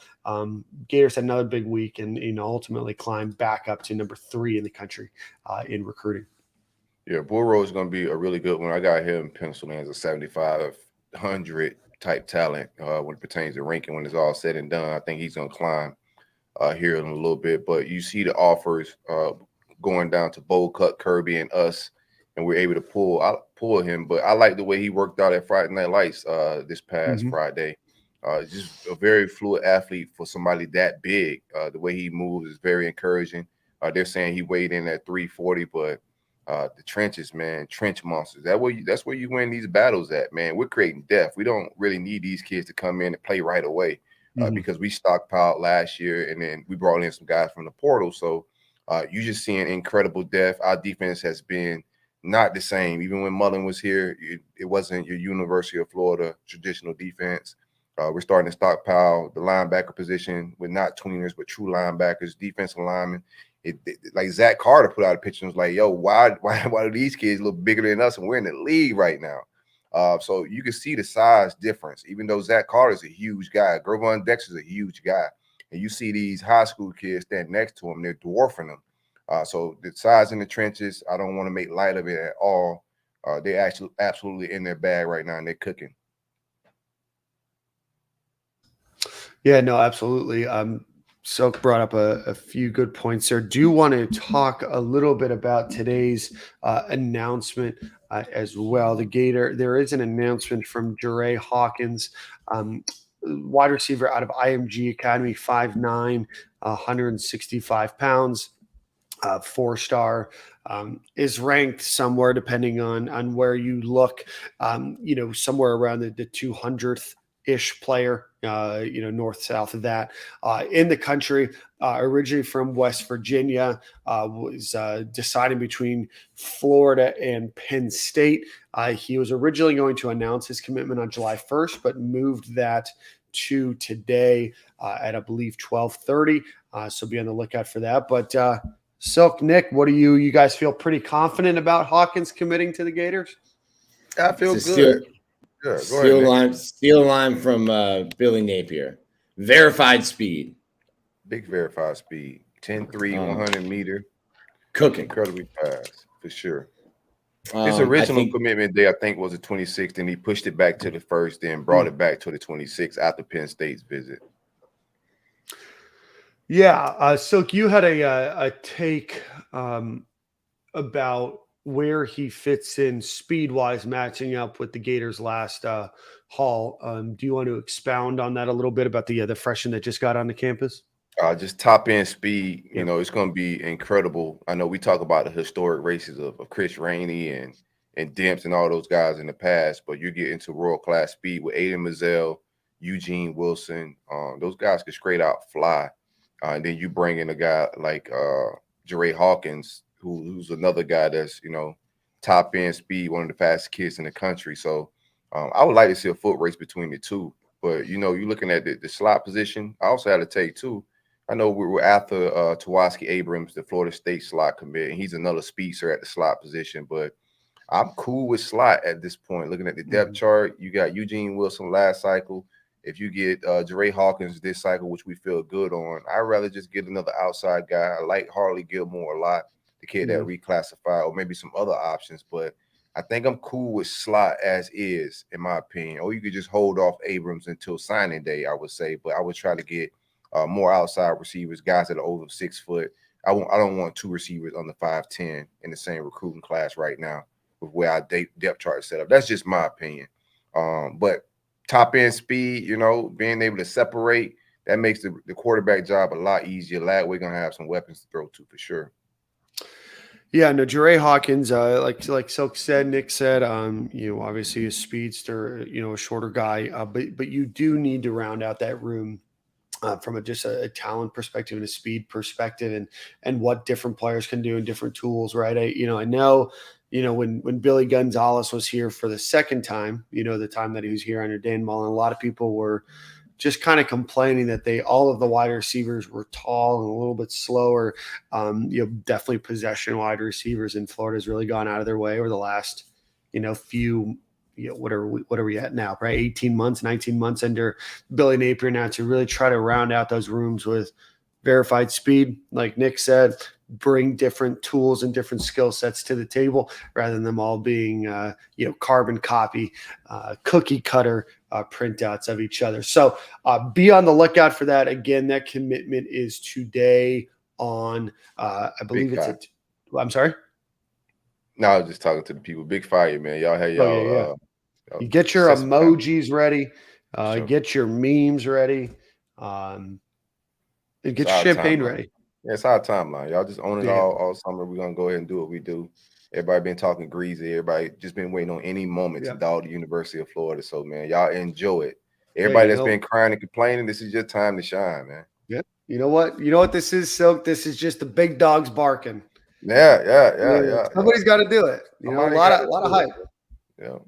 Gators had another big week and ultimately climbed back up to number 3 in the country in recruiting. Yeah, Boyru is going to be a really good one. I got him penciled in as a 7,500 type talent when it pertains to ranking. When it's all said and done, I think he's going to climb here in a little bit. But you see the offers going down to Bowl Cut, Kirby, and us, and we're able to pull him. But I like the way he worked out at Friday Night Lights this past Friday. Just a very fluid athlete for somebody that big. The way he moves is very encouraging. They're saying he weighed in at 340, but the trenches, man, trench monsters. That's where you win these battles at, man. We're creating depth. We don't really need these kids to come in and play right away because we stockpiled last year, and then we brought in some guys from the portal. So you're just seeing incredible depth. Our defense has been not the same. Even when Mullen was here, it wasn't your University of Florida traditional defense. We're starting to stockpile the linebacker position with not tweeners, but true linebackers, defensive linemen. Like Zach Carter put out a picture and was like, yo, why do these kids look bigger than us and we're in the league right now? So you can see the size difference, even though Zach Carter is a huge guy. Gervon Dexter's a huge guy. And you see these high school kids stand next to him, they're dwarfing them. So the size in the trenches, I don't want to make light of it at all. They're actually absolutely in their bag right now and they're cooking. Yeah, no, absolutely. Silk brought up a few good points there. Do want to talk a little bit about today's announcement as well. There is an announcement from Jure Hawkins, wide receiver out of IMG Academy, 5'9", 165 pounds, 4-star, is ranked somewhere, depending on where you look, somewhere around the 200th ish player, north, south of that, in the country, originally from West Virginia, was deciding between Florida and Penn State. He was originally going to announce his commitment on July 1st, but moved that to today at, I believe, 12:30. So be on the lookout for that. But Silk, Nick, what do you guys feel pretty confident about Hawkins committing to the Gators? I feel It's a good. Go ahead, Nick. Steal line from Billy Napier. Verified speed. Big verified speed. 10-3, 100-meter. Cooking. Incredibly fast, for sure. His original commitment day, I think, was the 26th, and he pushed it back to the 1st, then brought it back to the 26th after Penn State's visit. Yeah, Silk, you had a take about where he fits in speed-wise, matching up with the Gators' last haul. Do you want to expound on that a little bit about the freshman that just got on the campus? Just top end speed, it's going to be incredible. I know we talk about the historic races of Chris Rainey and Demps and all those guys in the past, but you get into world class speed with Aiden Mazzell, Eugene Wilson. Those guys can straight out fly. And then you bring in a guy like Jeray Hawkins, who's another guy that's, top end speed, one of the fastest kids in the country. So I would like to see a foot race between the two. But, you're looking at the slot position. I also had to take too. I know we were after Tawaski Abrams, the Florida State slot commit, and he's another speedster at the slot position. But I'm cool with slot at this point. Looking at the depth chart, you got Eugene Wilson last cycle. If you get Jeray Hawkins this cycle, which we feel good on, I'd rather just get another outside guy. I like Harley Gilmore a lot, the kid that reclassified, or maybe some other options. But I think I'm cool with slot as is, in my opinion. Or you could just hold off Abrams until signing day, I would say. But I would try to get more outside receivers, guys that are over 6 foot. I don't want two receivers under 5'10" in the same recruiting class right now with where our depth chart is set up. That's just my opinion. But top end speed, being able to separate, that makes the quarterback job a lot easier. That way, we're gonna have some weapons to throw to for sure. Yeah, no, Jeray Hawkins, like Silk said, Nick said, obviously a speedster, a shorter guy, but you do need to round out that room from just a talent perspective and a speed perspective, and what different players can do and different tools, right? I know, when Billy Gonzalez was here for the second time, the time that he was here under Dan Mullen, a lot of people were just kind of complaining that all of the wide receivers were tall and a little bit slower. Definitely possession wide receivers in Florida has really gone out of their way over the last, few, what are we at now, right? 18 months, 19 months under Billy Napier now to really try to round out those rooms with verified speed. Like Nick said, bring different tools and different skill sets to the table rather than them all being, carbon copy, cookie cutter printouts of each other. So be on the lookout for that. Again, that commitment is today on, I believe I'm sorry. No, I was just talking to the people. Big fire, man. Y'all have y'all. You get your emojis ready. Get your memes ready. And get your champagne ready. Yeah, it's our timeline. Y'all just own it all summer. We're going to go ahead and do what we do. Everybody been talking greasy. Everybody just been waiting on any moment to dog the University of Florida. So, man, y'all enjoy it. Everybody that's been crying and complaining, this is your time to shine, man. Yeah. You know what? You know what this is, Silk? This is just the big dogs barking. Yeah. Somebody's got to do it. A lot of hype. Yeah.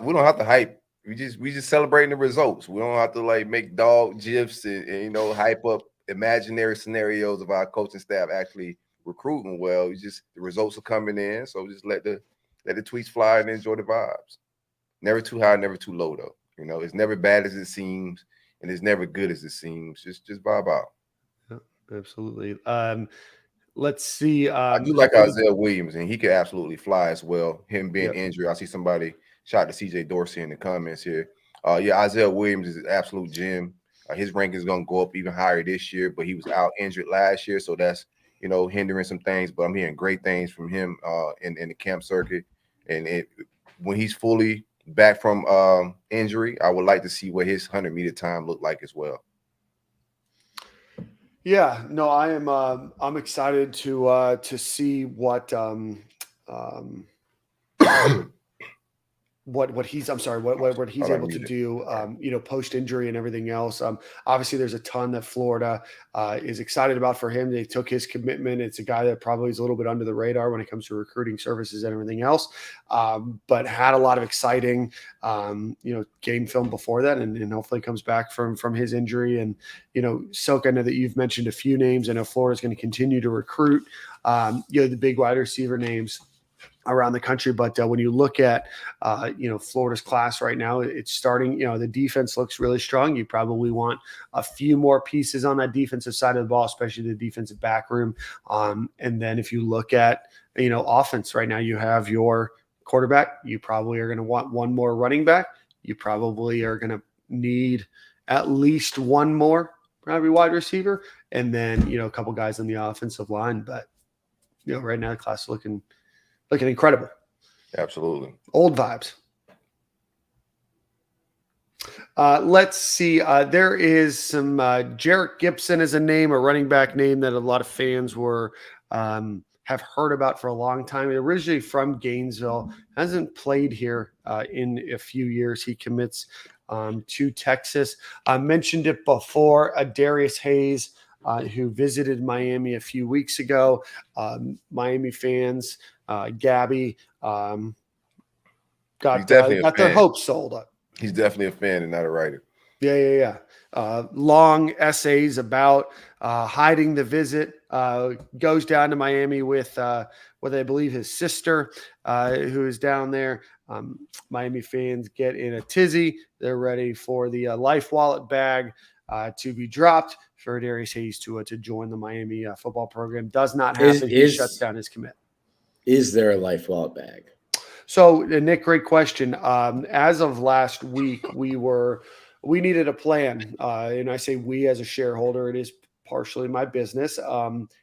We don't have to hype. We just celebrating the results. We don't have to make dog gifs and hype up imaginary scenarios of our coaching staff actually recruiting well. The results are coming in, so just let the tweets fly and enjoy the vibes. Never too high, never too low though. It's never bad as it seems, and it's never good as it seems. Just vibe out. Yeah, absolutely. Let's see. I do like Isaiah Williams, and he could absolutely fly as well. Him being injured, I see somebody shout to CJ Dorsey in the comments here. Isaiah Williams is an absolute gem. His ranking is going to go up even higher this year, but he was out injured last year, so that's hindering some things. But I'm hearing great things from him in the camp circuit, and when he's fully back from injury, I would like to see what his 100-meter time looked like as well. Yeah, no, I am. I'm excited to see what what he's able to do, post injury and everything else. Obviously, there's a ton that Florida is excited about for him. They took his commitment. It's a guy that probably is a little bit under the radar when it comes to recruiting services and everything else, but had a lot of exciting, game film before that, and hopefully comes back from his injury. And Silk, I know that you've mentioned a few names. I know Florida's going to continue to recruit, the big wide receiver names around the country. But when you look at, Florida's class right now, it's starting, the defense looks really strong. You probably want a few more pieces on that defensive side of the ball, especially the defensive back room. And then if you look at, offense right now, you have your quarterback. You probably are going to want one more running back. You probably are going to need at least one more probably wide receiver. And then, a couple guys on the offensive line. But, right now the class is looking incredible. Absolutely. Old vibes. Let's see. There is some Jarrett Gibson is a name, a running back name that a lot of fans have heard about for a long time. Originally from Gainesville, hasn't played here in a few years. He commits to Texas. I mentioned it before. Darius Hayes, who visited Miami a few weeks ago. Miami fans. Gabby got their hopes sold up. He's definitely a fan and not a writer. Yeah. Long essays about hiding the visit. Goes down to Miami with what I believe his sister, who is down there. Miami fans get in a tizzy. They're ready for the Life Wallet bag to be dropped for Darius Hayes to join the Miami football program. Does not happen. He shuts down his commit. Is there a Life Wallet bag? So, Nick, great question. As of last week, we needed a plan. And I say we as a shareholder, it is partially my business,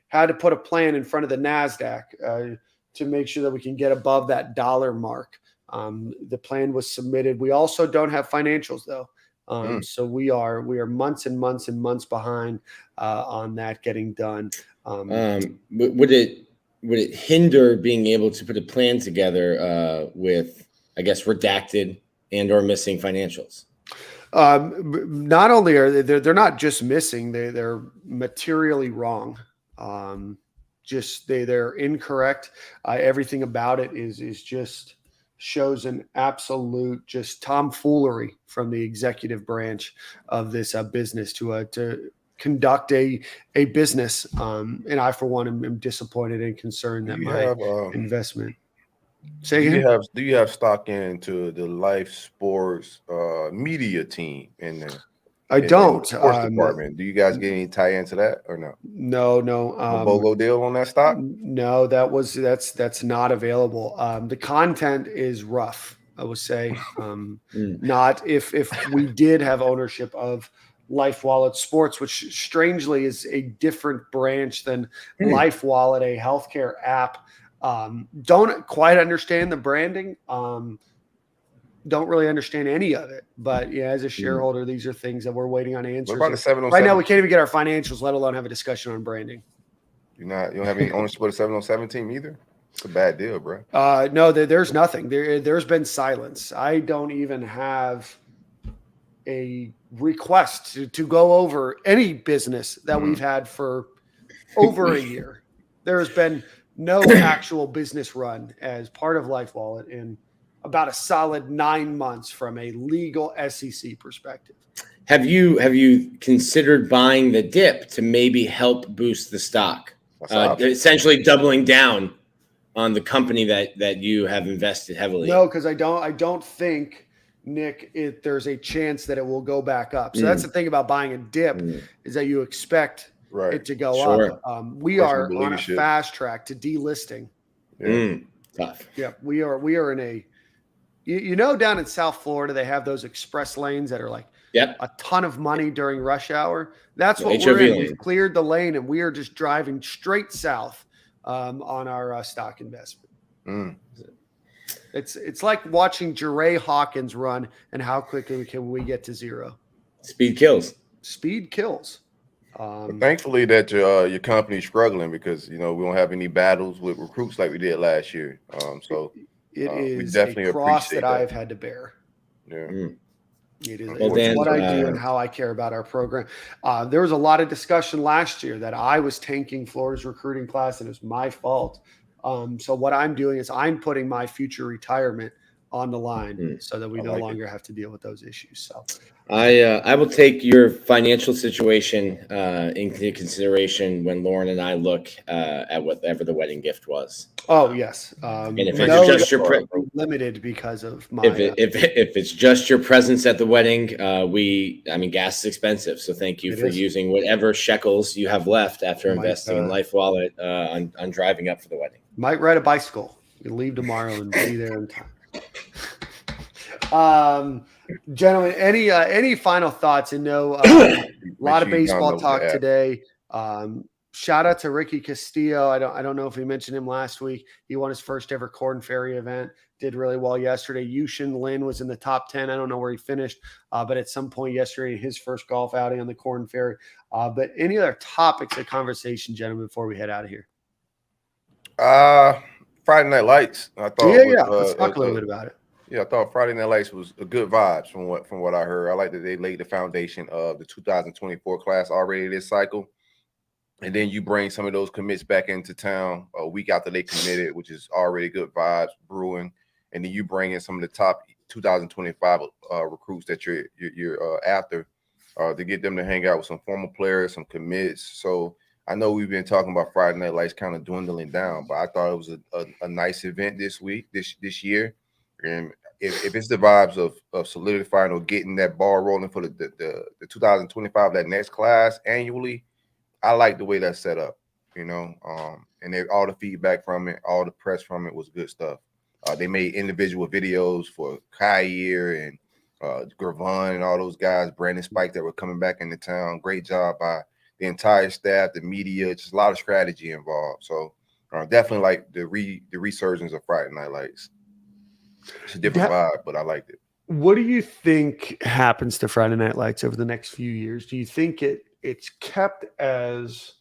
had to put a plan in front of the NASDAQ to make sure that we can get above that dollar mark. The plan was submitted. We also don't have financials, though. So we are months and months and months behind on that getting done. Would it hinder being able to put a plan together with, I guess, redacted and or missing financials? Not only are they're not just missing, they're materially wrong. They're incorrect. Everything about it is just shows an absolute just tomfoolery from the executive branch of this business to conduct a business. And I, for one, am disappointed and concerned that my investment. Do you have stock into the Life Sports media team in the sports department? Do you guys get any tie into that or no? No. A BOGO deal on that stock? No, that's not available. The content is rough, I would say. Not if we did have ownership of Life Wallet Sports, which strangely is a different branch than Life Wallet, a healthcare app. Don't quite understand the branding. Don't really understand any of it. But yeah, as a shareholder, these are things that we're waiting on answers. What about the 707? Right now, we can't even get our financials, let alone have a discussion on branding. You don't have any ownership of the 707 team either? It's a bad deal, bro. No, there's nothing. There's been silence. I don't even have a request to go over any business that we've had for over a year. There has been no actual business run as part of Life Wallet in about a solid 9 months from a legal SEC perspective. Have you considered buying the dip to maybe help boost the stock? Essentially doubling down on the company that you have invested heavily. No, because I don't think, Nick, there's a chance that it will go back up. So that's the thing about buying a dip is that you expect it to go up. We are on a fast track to delisting. Tough. Yeah, we are in a, down in South Florida, they have those express lanes that are like a ton of money during rush hour. That's what we're in. We've cleared the lane and we are just driving straight south on our stock investment. It's like watching Jeray Hawkins run and how quickly can we get to zero. Speed kills. But thankfully that your company's struggling because we don't have any battles with recruits like we did last year. So It We is a definitely cross appreciate that that. I've had to bear. Yeah. It is Well, Dan, what I do and how I care about our program. There was a lot of discussion last year that I was tanking Florida's recruiting class, and it was my fault. So what I'm doing is I'm putting my future retirement on the line so that we no longer have to deal with those issues. So I will take your financial situation into consideration when Lauren and I look at whatever the wedding gift was. oh yes, And if no, it's just your limited because of my if it's just your presence at the wedding, gas is expensive. So thank you for using whatever shekels you have left after investing in Life Wallet on driving up for the wedding. Might ride a bicycle. You leave tomorrow and be there in time. Gentlemen, any final thoughts? And no, a lot of baseball talk today. Shout out to Ricky Castillo. I don't know if we mentioned him last week. He won his first ever Corn Ferry event. Did really well yesterday. Yushin Lin was in the top 10. I don't know where he finished, but at some point yesterday, his first golf outing on the Corn Ferry. But any other topics of conversation, gentlemen, before we head out of here? Friday Night Lights. I thought. Let's talk a little bit about it. Yeah, I thought Friday Night Lights was a good vibes from what I heard. I like that they laid the foundation of the 2024 class already this cycle. And then you bring some of those commits back into town a week after they committed, which is already good vibes brewing. And then you bring in some of the top 2025 recruits that you're after to get them to hang out with some former players, some commits. So I know we've been talking about Friday Night Lights kind of dwindling down, but I thought it was a nice event this year. And if it's the vibes of solidifying or getting that ball rolling for the 2025, that next class annually, I like the way that's set up, and all the feedback from it, all the press from it was good stuff. They made individual videos for Kyer and Gravon and all those guys, Brandon Spike, that were coming back into town. Great job by the entire staff, the media, just a lot of strategy involved. So definitely like the resurgence of Friday Night Lights. It's a different vibe, but I liked it. What do you think happens to Friday Night Lights over the next few years? Do you think it's kept as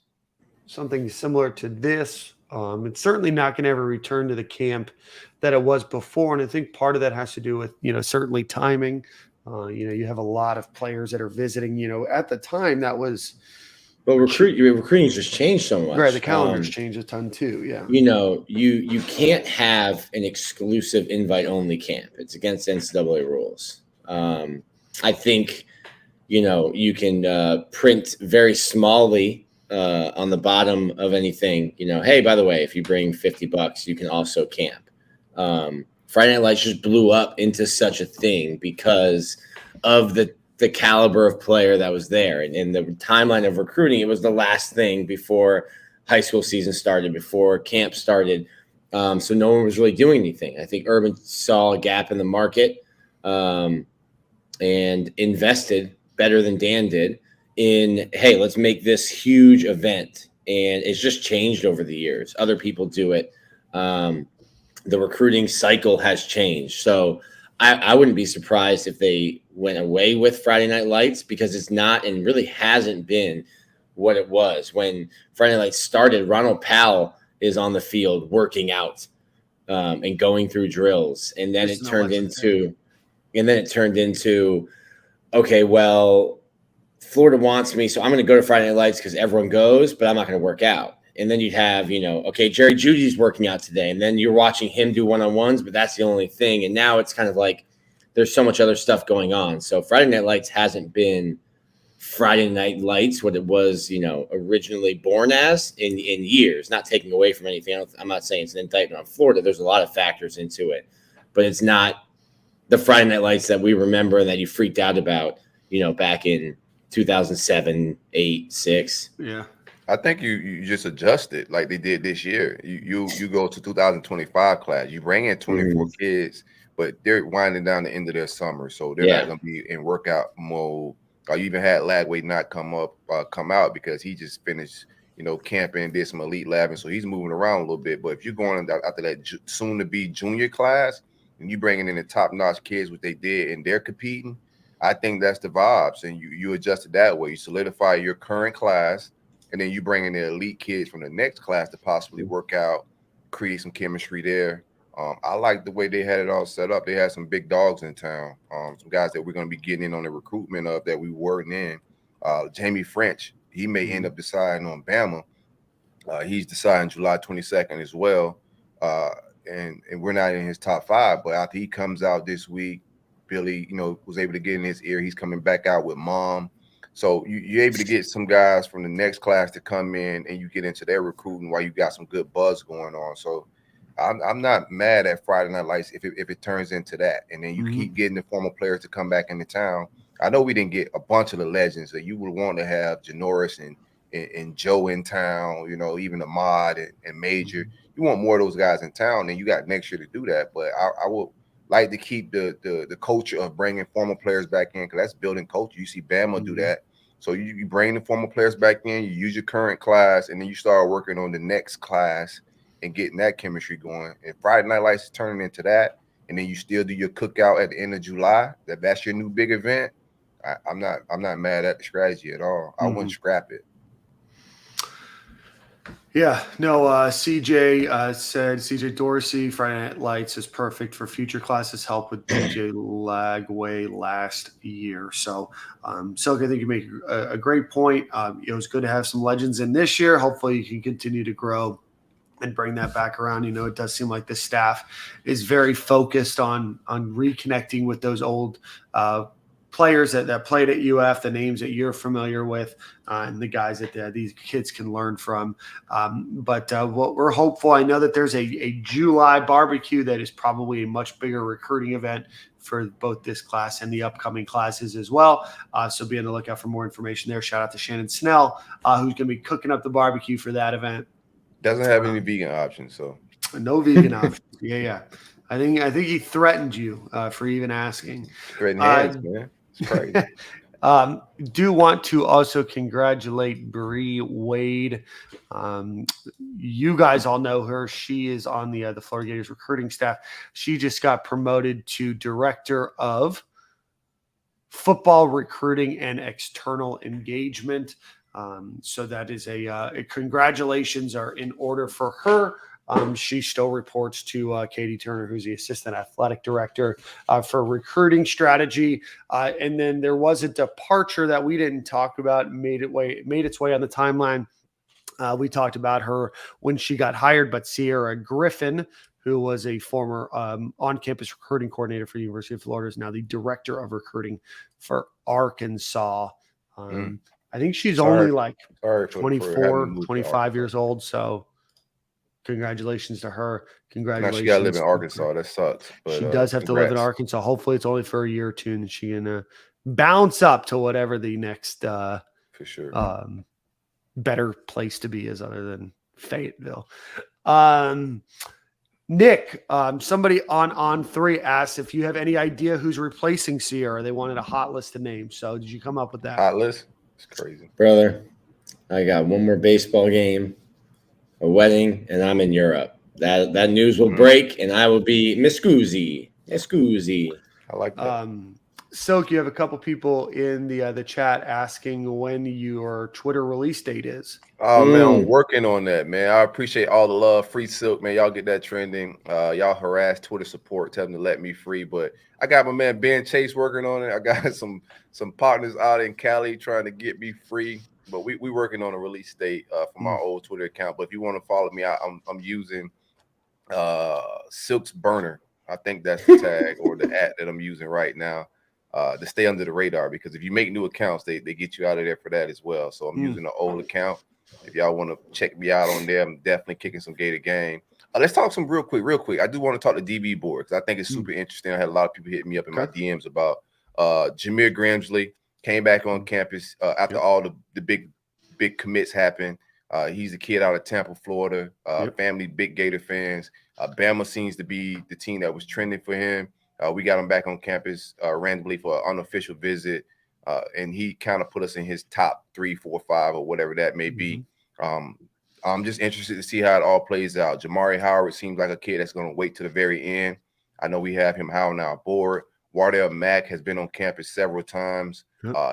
something similar to this? It's certainly not going to ever return to the camp that it was before. And I think part of that has to do with, certainly timing. You have a lot of players that are visiting, at the time that was. Well, recruiting's just changed so much. Right. The calendar's changed a ton too. Yeah. You can't have an exclusive invite only camp. It's against NCAA rules. I think, you can print very smallly on the bottom of anything, hey, by the way, if you bring $50, you can also camp. Friday Night Lights just blew up into such a thing because of the caliber of player that was there. And in the timeline of recruiting, it was the last thing before high school season started, before camp started. So no one was really doing anything. I think Urban saw a gap in the market and invested better than Dan did in, hey, let's make this huge event. And it's just changed over the years. Other people do it. The recruiting cycle has changed. So I wouldn't be surprised if they went away with Friday Night Lights, because it's not and really hasn't been what it was. When Friday Night Lights started, Ronald Powell is on the field working out and going through drills. And then it turned into, okay, well, Florida wants me, so I'm going to go to Friday Night Lights because everyone goes, but I'm not going to work out. And then you'd have, okay, Jerry Judy's working out today. And then you're watching him do one-on-ones, but that's the only thing. And now it's kind of like there's so much other stuff going on. So Friday Night Lights hasn't been Friday Night Lights, what it was, originally born as in years, not taking away from anything. I'm not saying it's an indictment on Florida. There's a lot of factors into it, but it's not the Friday Night Lights that we remember and that you freaked out about, back in 2007, 8, 6. Yeah. I think you just adjust it like they did this year. You go to 2025 class, you bring in 24 kids, but they're winding down the end of their summer, so they're not going to be in workout mode. You even had Lagway not come out because he just finished, camping, did some elite labbing, so he's moving around a little bit. But if you're going after that soon to be junior class and you bringing in the top notch kids, what they did, and they're competing, I think that's the vibes, and you adjust it that way. You solidify your current class. And then you bring in the elite kids from the next class to possibly work out, create some chemistry there. I like the way they had it all set up. They had some big dogs in town, some guys that we're going to be getting in on the recruitment of that we weren't in. Jamie French, he may end up deciding on Bama. He's deciding July 22nd as well. And we're not in his top 5, but after he comes out this week, Billy, was able to get in his ear. He's coming back out with Mom. So you're able to get some guys from the next class to come in and you get into their recruiting while you got some good buzz going on. So I'm not mad at Friday Night Lights if it turns into that. And then you keep getting the former players to come back into town. I know we didn't get a bunch of the legends that you would want to have Janoris and Joe in town, even Ahmad and Major. You want more of those guys in town, and you got next year to do that. But I would like to keep the culture of bringing former players back in, because that's building culture. You see Bama do that. So you bring the former players back in, you use your current class, and then you start working on the next class and getting that chemistry going. And Friday Night Lights is turning into that, and then you still do your cookout at the end of July. That's your new big event. I'm not mad at the strategy at all. I wouldn't scrap it. Yeah, no, CJ said CJ Dorsey, Friday Night Lights is perfect for future classes, help with DJ Lagway last year. So, Silk, I think you make a great point. It was good to have some legends in this year. Hopefully you can continue to grow and bring that back around. It does seem like the staff is very focused on reconnecting with those old players that played at UF, the names that you're familiar with, and the guys that these kids can learn from. But what we're hopeful, I know that there's a July barbecue that is probably a much bigger recruiting event for both this class and the upcoming classes as well. So be on the lookout for more information there. Shout out to Shannon Snell, who's going to be cooking up the barbecue for that event. Doesn't have any vegan options, so no vegan options. Yeah. I think he threatened you for even asking. Threatening hands, man. It's crazy. Do want to also congratulate Bree Wade. You guys all know her. She is on the Florida Gators recruiting staff. She just got promoted to director of football recruiting and external engagement. So that is a congratulations are in order for her. She still reports to Katie Turner, who's the assistant athletic director for recruiting strategy. And then there was a departure that we didn't talk about, made its way on the timeline. We talked about her when she got hired, but Sierra Griffin, who was a former on-campus recruiting coordinator for the University of Florida, is now the director of recruiting for Arkansas. I think she's only like 24, 25 years old. So congratulations to her. Congratulations. Now she got to live in Arkansas. That sucks. But, she does have to live in Arkansas. Hopefully it's only for a year or two, and she can bounce up to whatever the next for sure better place to be is other than Fayetteville. Nick, somebody on 3 asked if you have any idea who's replacing Sierra. They wanted a hot list of names. So did you come up with that? Hot list? It's crazy. Brother, I got one more baseball game, a wedding, and I'm in Europe. That news will break, and I will be Miscusi. I like that. Silk, you have a couple people in the chat asking when your Twitter release date is. Oh, man, I'm working on that, man. I appreciate all the love. Free Silk, man. Y'all get that trending. Y'all harass Twitter support, tell them to let me free. But I got my man Ben Chase working on it. I got some partners out in Cali trying to get me free. But we working on a release date for my old Twitter account. But if you want to follow me, I'm using Silk's Burner. I think that's the tag or the @ that I'm using right now. To stay under the radar, because if you make new accounts, they get you out of there for that as well. So I'm using an old account. If y'all want to check me out on there, I'm definitely kicking some Gator game. Let's talk some real quick. I do want to talk to DB board because I think it's super interesting. I had a lot of people hitting me up in my DMs about Jameer Gramsley came back on campus after all the big commits happened. He's a kid out of Tampa, Florida. Family big Gator fans. Bama seems to be the team that was trending for him. We got him back on campus randomly for an unofficial visit, and he kind of put us in his top 3, 4, 5, or whatever that may be. I'm just interested to see how it all plays out. Jamari Howard seems like a kid that's going to wait to the very end. I know we have him high on our board. Wardell Mack has been on campus several times.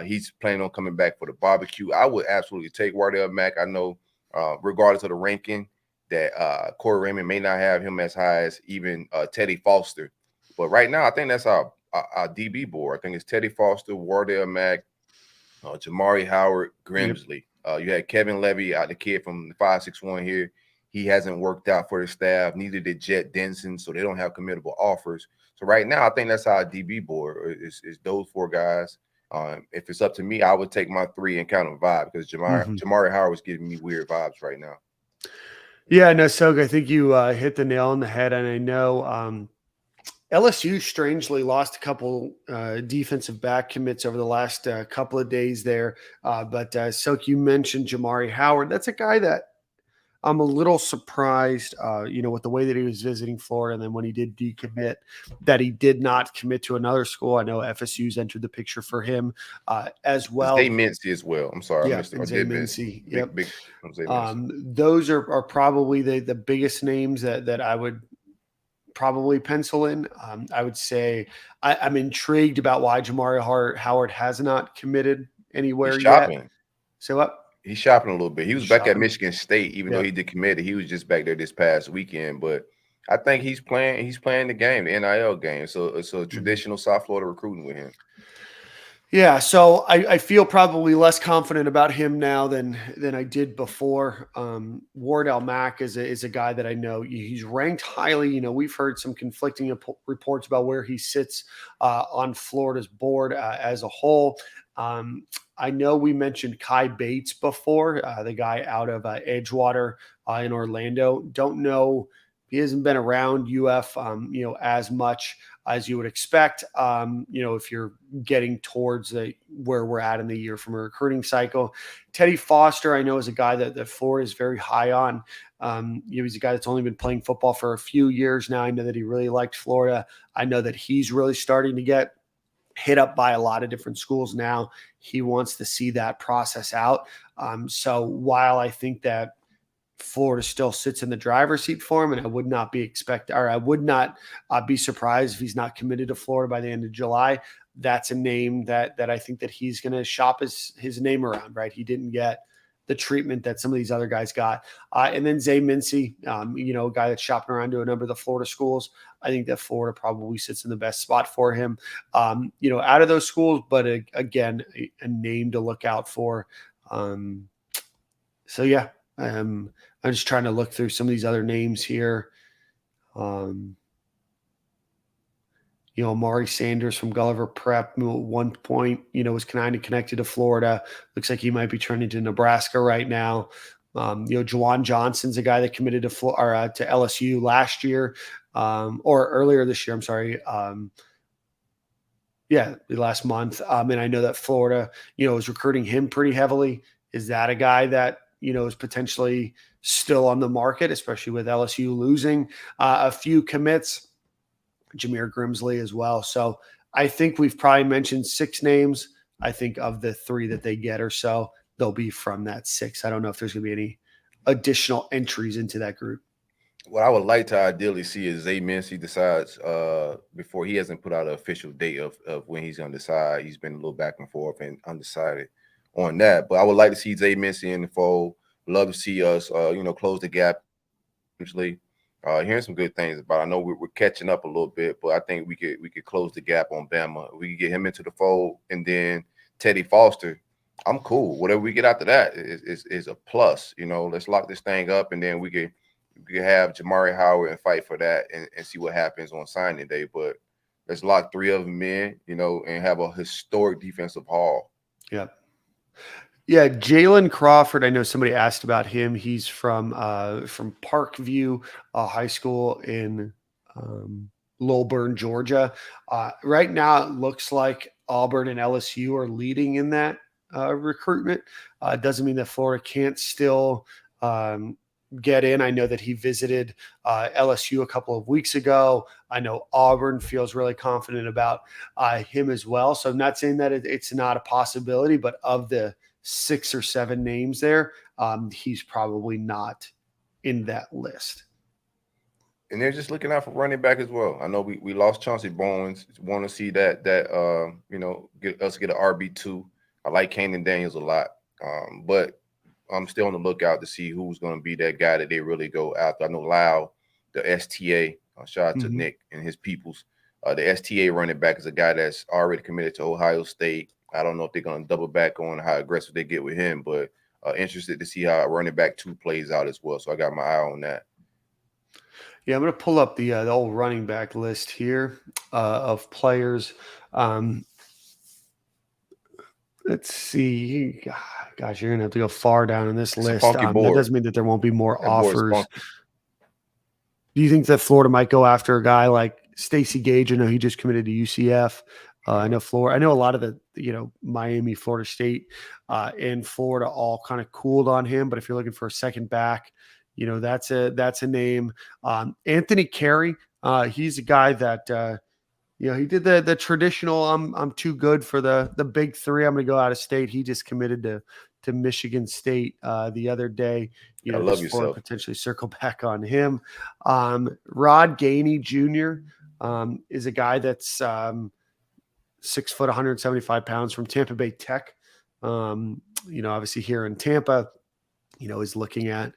He's planning on coming back for the barbecue. I would absolutely take Wardell Mack. I know regardless of the ranking, that Corey Raymond may not have him as high as even Teddy Foster. But right now, I think that's our DB board. I think it's Teddy Foster, Wardell Mack, Jamari Howard, Grimsley. You had Kevin Levy, the kid from the 561 here. He hasn't worked out for the staff. Neither did Jet Denson, so they don't have committable offers. So right now, I think that's our DB board. Is those 4 guys. If it's up to me, I would take my 3 and kind of vibe because Jamari Howard was giving me weird vibes right now. Yeah, no, Soga, I think you hit the nail on the head. And I know LSU strangely lost a couple defensive back commits over the last couple of days there. But Soak, you mentioned Jamari Howard. That's a guy that I'm a little surprised, with the way that he was visiting Florida. And then when he did decommit, that he did not commit to another school. I know FSU's entered the picture for him as well. Zay Mincy as well. I'm sorry. Yeah, I missed Zay Mincy. Yep. Zay Mincy. Those are probably the biggest names that I would probably pencil in. I would say I'm intrigued about why Jamari Howard has not committed anywhere yet. So what? He's shopping a little bit. He was back at Michigan State, even though he did committed. He was just back there this past weekend. But I think he's playing the game, the NIL game. So it's a traditional South Florida recruiting with him. Yeah, so I feel probably less confident about him now than I did before. Wardell Mack is a guy that I know he's ranked highly. We've heard some conflicting reports about where he sits on Florida's board as a whole. I know we mentioned Kai Bates before, the guy out of Edgewater in Orlando. Don't know. He hasn't been around UF, as much as you would expect, if you're getting towards where we're at in the year from a recruiting cycle. Teddy Foster, I know, is a guy that Florida is very high on. He's a guy that's only been playing football for a few years now. I know that he really liked Florida. I know that he's really starting to get hit up by a lot of different schools now. He wants to see that process out. So while I think that Florida still sits in the driver's seat for him, and I would not be surprised if he's not committed to Florida by the end of July. That's a name that I think that he's going to shop his name around, right? He didn't get the treatment that some of these other guys got. And then Zay Mincy, a guy that's shopping around to a number of the Florida schools. I think that Florida probably sits in the best spot for him, out of those schools, but again, a name to look out for. I'm just trying to look through some of these other names here. Amari Sanders from Gulliver Prep at one point, was kind of connected to Florida. Looks like he might be turning to Nebraska right now. Juwan Johnson's a guy that committed to LSU last year, or earlier this year. I'm sorry. Last month. And I know that Florida, is recruiting him pretty heavily. Is that a guy that, is potentially still on the market, especially with LSU losing a few commits? Jameer Grimsley as well. So I think we've probably mentioned 6 names. I think of the 3 that they get or so, they'll be from that 6. I don't know if there's going to be any additional entries into that group. What I would like to ideally see is Zay Mincy decides before he hasn't put out an official date of when he's going to decide. He's been a little back and forth and undecided on that. But I would like to see Zay Mincy in the fold. Love to see us, close the gap. Usually, hearing some good things about. I know we're catching up a little bit, but I think we could close the gap on Bama. We could get him into the fold, and then Teddy Foster. I'm cool. Whatever we get after that is a plus. Let's lock this thing up, and then we could have Jamari Howard and fight for that, and see what happens on signing day. But let's lock 3 of them in, and have a historic defensive haul. Yep. Yeah, Jalen Crawford. I know somebody asked about him. He's from Parkview High School in Lilburn, Georgia. Right now, it looks like Auburn and LSU are leading in that recruitment. Doesn't mean that Florida can't still get in. I know that he visited LSU a couple of weeks ago. I know Auburn feels really confident about him as well. So I'm not saying that it's not a possibility, but of the 6 or 7 names there, he's probably not in that list. And they're just looking out for running back as well. I know we lost Chauncey Bowens. Want to see that get an RB2. I like Kanan Daniels a lot, but I'm still on the lookout to see who's going to be that guy that they really go after. I know Lau, the STA. Shout out to Nick and his peoples. The STA running back is a guy that's already committed to Ohio State. I don't know if they're going to double back on how aggressive they get with him, but interested to see how running back 2 plays out as well. So I got my eye on that. Yeah, I'm going to pull up the old running back list here of players. Let's see. Gosh, you're going to have to go far down in this It's a list. funky That board. doesn't mean that there won't be more That board is offers. funky. Do you think that Florida might go after a guy like Stacey Gage? I know he just committed to UCF. I know Florida. I know a lot of the Miami, Florida State, and Florida all kind of cooled on him. But if you're looking for a second back, that's a name. Anthony Carey. He's a guy that he did the traditional. I'm too good for the big three. I'm going to go out of state. He just committed to Michigan State the other day. I love yourself. Potentially circle back on him. Rod Gainey Jr. Is a guy that's 6 foot, 175 pounds from Tampa Bay Tech. Obviously here in Tampa, is looking at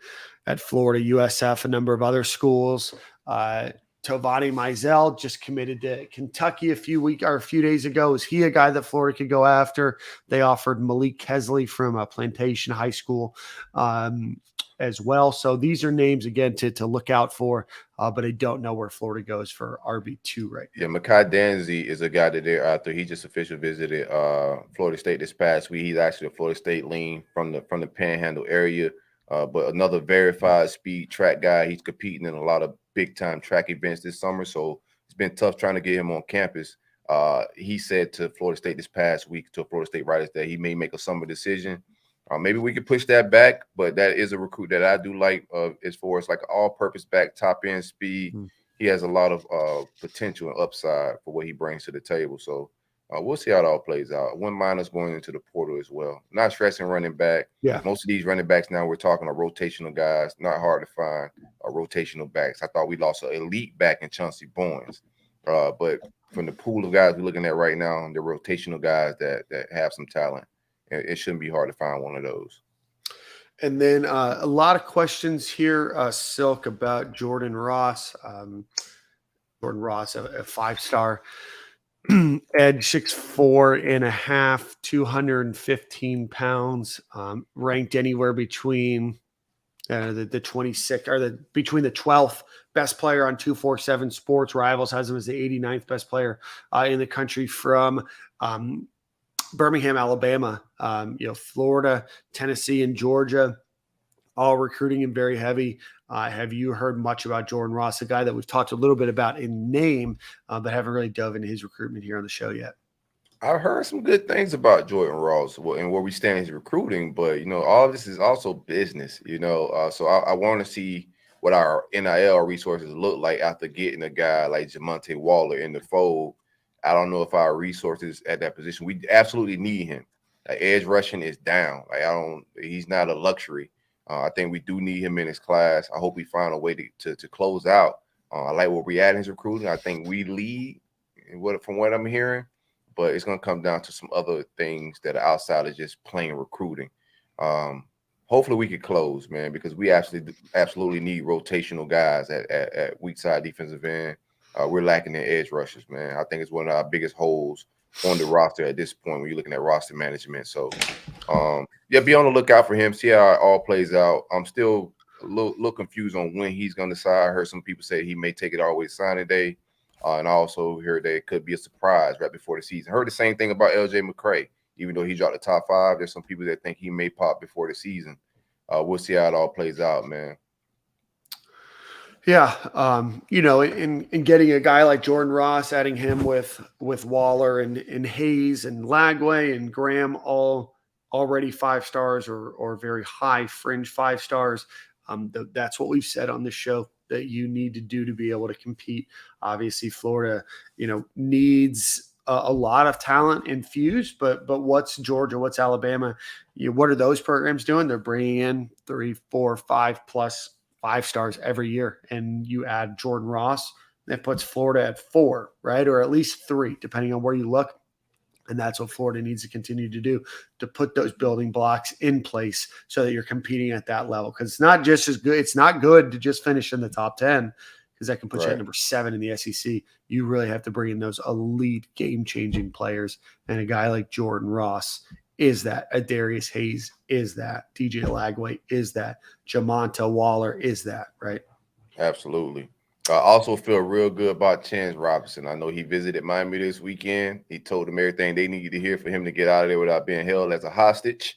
Florida, USF, a number of other schools. Tovani Mizell just committed to Kentucky a few days ago. Is he a guy that Florida could go after? They offered Malik Kesley from Plantation High School as well. So these are names, again, to look out for, but I don't know where Florida goes for RB2 right now. Yeah, Mekhi Danzy is a guy that they're after. He just officially visited Florida State this past week. He's actually a Florida State lean from the Panhandle area, but another verified speed track guy. He's competing in a lot of big-time track events this summer, so it's been tough trying to get him on campus. He said to Florida State this past week, to Florida State writers, that he may make a summer decision. Maybe we could push that back, but that is a recruit that I do like as far as like an all-purpose back, top-end speed. He has a lot of potential and upside for what he brings to the table. So we'll see how it all plays out. One minus going into the portal as well. Not stressing running back. Yeah. Most of these running backs now we're talking are rotational guys. Not hard to find rotational backs. I thought we lost an elite back in Chauncey Bowens. But from the pool of guys we're looking at right now, they're rotational guys that have some talent. It shouldn't be hard to find one of those. And then a lot of questions here, Silk, about Jordan Ross. Jordan Ross, a 5-star edge, 6'4.5", 215 pounds, ranked anywhere between the 26th or between the 12th best player on 247 Sports. Rivals has him as the 89th best player in the country from Birmingham, Alabama. Florida, Tennessee, and Georgia, all recruiting him very heavy. Have you heard much about Jordan Ross, a guy that we've talked a little bit about in name, but haven't really dove into his recruitment here on the show yet? I've heard some good things about Jordan Ross and where we stand in his recruiting, but all of this is also business. So I want to see what our NIL resources look like after getting a guy like Jamonte Waller in the fold. I don't know if our resources at that position. We absolutely need him. Edge rushing is down. He's not a luxury. I think we do need him in his class. I hope we find a way to close out. I like where we're at in his recruiting. I think we lead from what I'm hearing, but it's going to come down to some other things that are outside of just plain recruiting. Hopefully we could close, man, because we absolutely need rotational guys at weak side defensive end. We're lacking in edge rushers, man. I think it's one of our biggest holes on the roster at this point when you're looking at roster management. So, be on the lookout for him. See how it all plays out. I'm still a little confused on when he's going to decide. I heard some people say he may take it all the way to signing day. And I also heard that it could be a surprise right before the season. Heard the same thing about LJ McCray. Even though he dropped the top 5, there's some people that think he may pop before the season. We'll see how it all plays out, man. Yeah, in getting a guy like Jordan Ross, adding him with Waller and Hayes and Lagway and Graham, all already 5 stars or very high fringe 5 stars. That's what we've said on this show that you need to do to be able to compete. Obviously, Florida, needs a lot of talent infused, but what's Georgia, what's Alabama? What are those programs doing? They're bringing in 3, 4, 5 plus 5 stars every year, and you add Jordan Ross, that puts Florida at 4, right? Or at least 3, depending on where you look. And that's what Florida needs to continue to do, to put those building blocks in place so that you're competing at that level. Because it's not just as good. It's not good to just finish in the top 10, because that can put you at number 7 in the SEC. You really have to bring in those elite game-changing players. And a guy like Jordan Ross is that. Darius Hayes is that. DJ Lagway is that. Jamonta Waller is that, right? Absolutely. I also feel real good about Chance Robinson. I know he visited Miami this weekend. He told them everything they needed to hear for him to get out of there without being held as a hostage.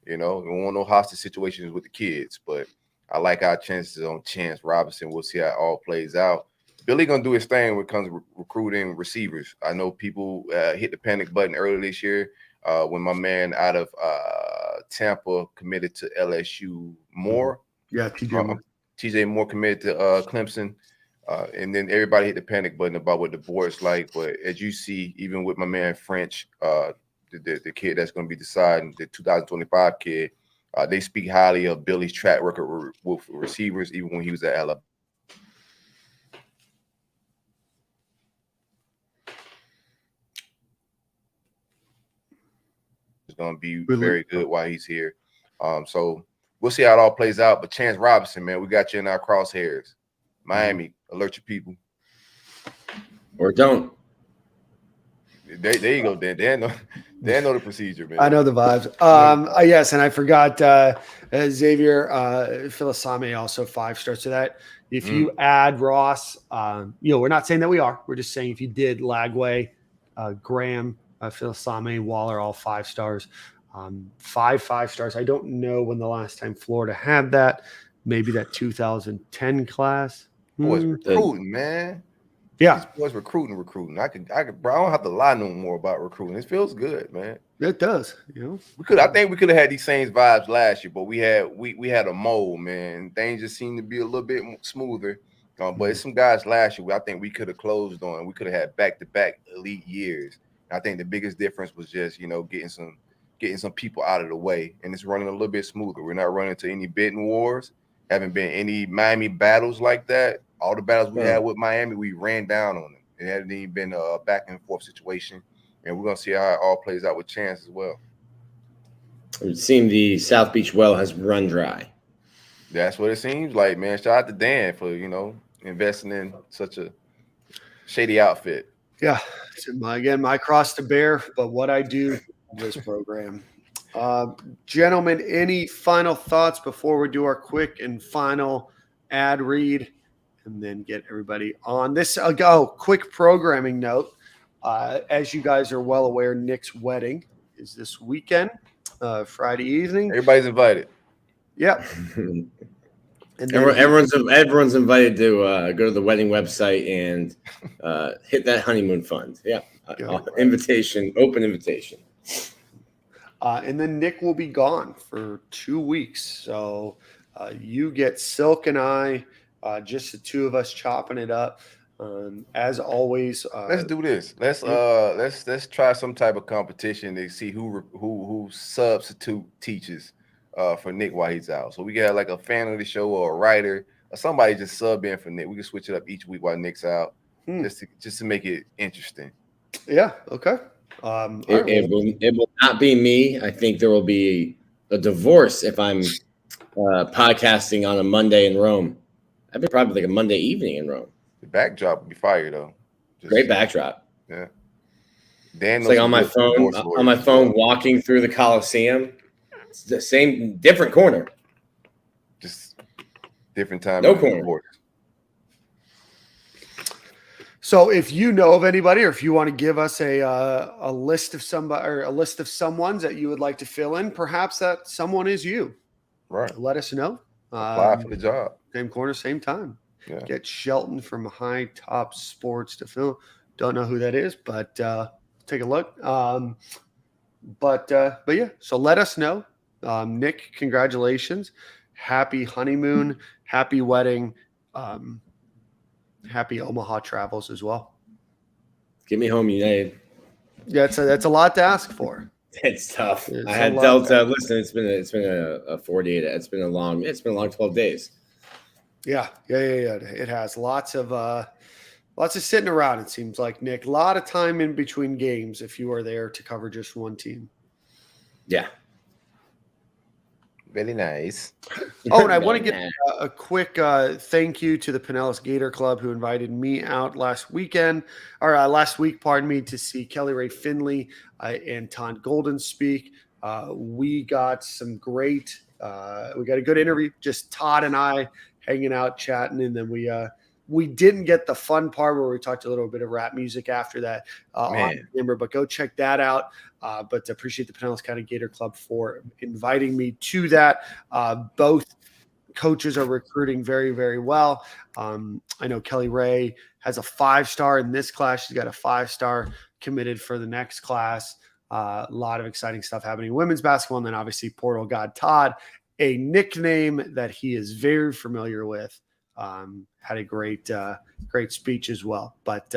You know, we don't want no hostage situations with the kids, but I like our chances on Chance Robinson. We'll see how it all plays out. Billy going to do his thing when it comes to recruiting receivers. I know people hit the panic button earlier this year when my man out of Tampa committed to LSU Moore. Yeah, TJ Moore committed to Clemson. And then everybody hit the panic button about what the board's like. But as you see, even with my man French, the kid that's going to be deciding, the 2025 kid, they speak highly of Billy's track record with receivers, even when he was at Alabama. It's going to be very good while he's here. So we'll see how it all plays out. But Chance Robinson, man, we got you in our crosshairs. Miami, alert your people. Or don't. There you go, Dan. Dan know the procedure, man. I know the vibes. Yes, and I forgot Xavier Filisame also 5 stars to that. If you add Ross, we're not saying that we are. We're just saying if you did Lagway, Graham, Filisame, Waller, all 5 stars. 5 stars. I don't know when the last time Florida had that. Maybe that 2010 class. Boys recruiting, man. Yeah. These boys recruiting. I could, bro, I don't have to lie no more about recruiting. It feels good, man. It does. I think we could have had these same vibes last year, but we had a mold, man. Things just seemed to be a little bit smoother. But it's some guys last year I think we could have closed on. We could have had back-to-back elite years. I think the biggest difference was just, getting some people out of the way, and it's running a little bit smoother. We're not running into any bidding wars. Haven't been any Miami battles like that. All the battles we had with Miami, we ran down on them. It hadn't even been a back and forth situation. And we're going to see how it all plays out with Chance as well. It would seem the South Beach well has run dry. That's what it seems like, man. Shout out to Dan for, investing in such a shady outfit. Yeah. Again, my cross to bear, but what I do in this program. Gentlemen, any final thoughts before we do our quick and final ad read and then get everybody on this? Quick programming note. As you guys are well aware, Nick's wedding is this weekend, Friday evening. Everybody's invited. Yeah. And everyone's invited to go to the wedding website and hit that honeymoon fund. Yeah. Invitation, open invitation. And then Nick will be gone for 2 weeks. So you get Silk and I, just the two of us chopping it up. As always, let's do this. Let's try some type of competition to see who substitute teaches for Nick while he's out. So we got like a fan of the show or a writer or somebody just sub in for Nick. We can switch it up each week while Nick's out, just to make it interesting. Yeah. Okay. It will not be me. I think there will be a divorce if I'm podcasting on a Monday in Rome. I'd be probably like a Monday evening in Rome. The backdrop would be fire though. Great backdrop. Yeah. Dan, it's like on my phone, walking through the Coliseum. It's the same, different corner. Just different time. No corner. So if you know of anybody, or if you want to give us a list of somebody or a list of someones that you would like to fill in, perhaps that someone is you. Right. Let us know. Apply for the job. Same corner, same time. Yeah. Get Shelton from High Top Sports to fill. Don't know who that is, but take a look. But yeah, so let us know. Nick, congratulations. Happy honeymoon. Happy wedding. Happy Omaha travels as well. Get me home united. Yeah, that's a lot to ask for. It's tough. I had Delta. Listen, it's been a 48. It's been a long 12 days. Yeah. It has lots of Lots of sitting around, it seems like, Nick. A lot of time in between games if you are there to cover just one team. Yeah. Very nice. Oh, and I want to give a quick thank you to the Pinellas Gator Club who invited me out last week, pardon me, to see Kelly Ray Finley and Todd Golden speak. We got some great, we got a good interview, just Todd and I hanging out, chatting, and then we didn't get the fun part where we talked a little bit of rap music after that on camera, but go check that out. But appreciate the Pinellas County Gator Club for inviting me to that. Both coaches are recruiting very, very well. I know Kelly Ray has a 5-star in this class. She's got a 5-star committed for the next class. A lot of exciting stuff happening in women's basketball. And then obviously Portal God Todd, a nickname that he is very familiar with. Had a great speech as well. But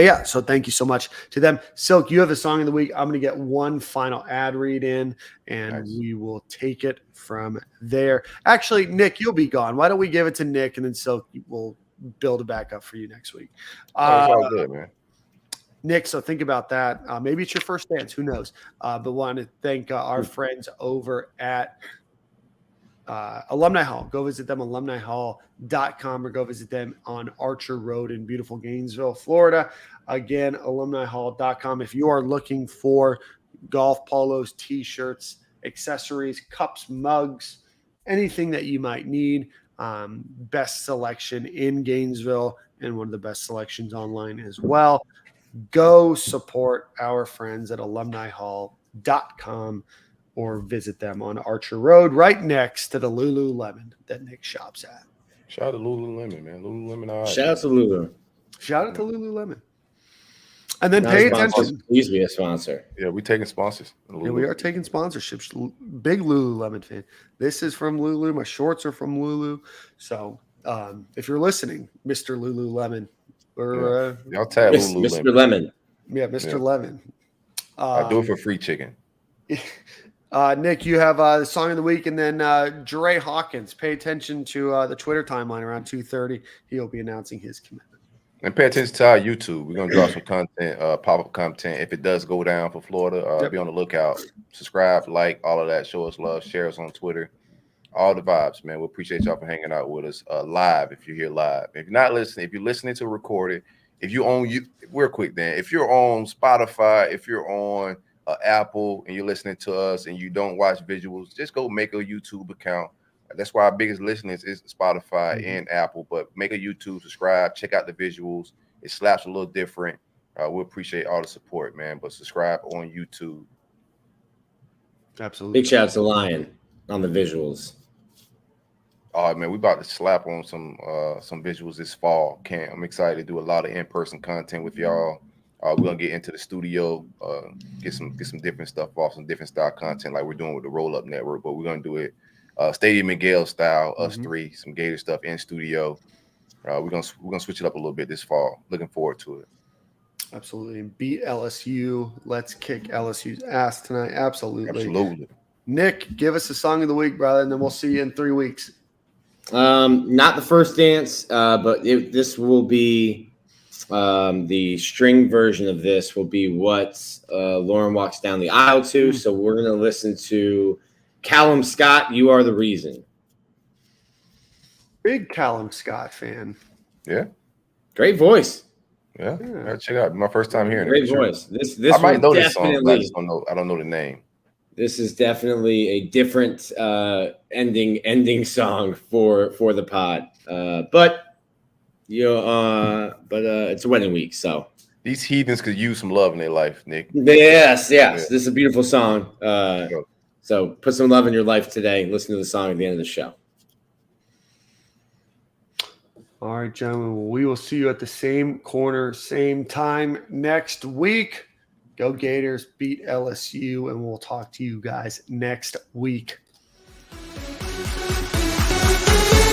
yeah, so thank you so much to them. Silk, you have a song of the week. I'm going to get one final ad read in, and we will take it from there. Actually, Nick, you'll be gone. Why don't we give it to Nick, and then Silk will build it back up for you next week. It's all good, man. Nick, so think about that. Maybe it's your first dance. Who knows? But want to thank our friends over at Alumni Hall. Go visit them, alumnihall.com, or go visit them on Archer Road in beautiful Gainesville, Florida. Again, alumnihall.com. If you are looking for golf polos, t-shirts, accessories, cups, mugs, anything that you might need, best selection in Gainesville and one of the best selections online as well. Go support our friends at alumnihall.com or visit them on Archer Road right next to the Lululemon that Nick shops at. Shout out to Lululemon, man. Lululemon. All right. Shout out to Lulu. Shout out to Lululemon. And then pay attention. Please be a sponsor. Yeah, we taking sponsors. Yeah, we are taking sponsorships. Big Lululemon fan. This is from Lulu. My shorts are from Lulu. So if you're listening, Mr. Lululemon, or y'all tag Lululemon. Mr. Lemon. Yeah, Mr. Lemon. I do it for free chicken. Nick, you have the song of the week, and then Dre Hawkins. Pay attention to the Twitter timeline around 2:30. He'll be announcing his commitment. And pay attention to our YouTube. We're gonna drop some content, pop-up content. If it does go down for Florida, be on the lookout. Subscribe, like, all of that. Show us love. Share us on Twitter. All the vibes, man. We appreciate y'all for hanging out with us live. If you're here live, if you're not listening, if you're listening to recorded, if you own real quick, then if you're on Spotify, if you're on Apple and you're listening to us and you don't watch visuals, just go make a YouTube account. That's why our biggest listeners is Spotify and Apple. But make a YouTube, subscribe, check out the visuals. It slaps a little different. We appreciate all the support, man. But subscribe on YouTube. Absolutely. Big shout out to Lion on the visuals. Oh man, we about to slap on some visuals this fall. I'm excited to do a lot of in-person content with y'all. We're gonna get into the studio, get some different stuff off, some different style content like we're doing with the Roll Up Network. But we're gonna do it Stadium and Gale style, us three, some Gator stuff in studio. We're gonna switch it up a little bit this fall. Looking forward to it. Absolutely. Beat LSU. Let's kick LSU's ass tonight. Absolutely. Nick, give us a song of the week, brother, and then we'll see you in 3 weeks. Not the first dance, but this will be the string version of this will be what Lauren walks down the aisle to. So we're going to listen to Callum Scott, You Are the Reason. Big Callum Scott fan. Yeah. Great voice. Yeah. Check it out. My first time hearing Great it. voice. Sure. This I might know this definitely, song, but I don't know the name. This is definitely a different ending song for the pod. But it's a wedding week, so These heathens could use some love in their life, Nick. Yes. This is a beautiful song. So put some love in your life today. Listen to the song at the end of the show. All right, gentlemen. Well, we will see you at the same corner, same time next week. Go Gators, beat LSU, and we'll talk to you guys next week.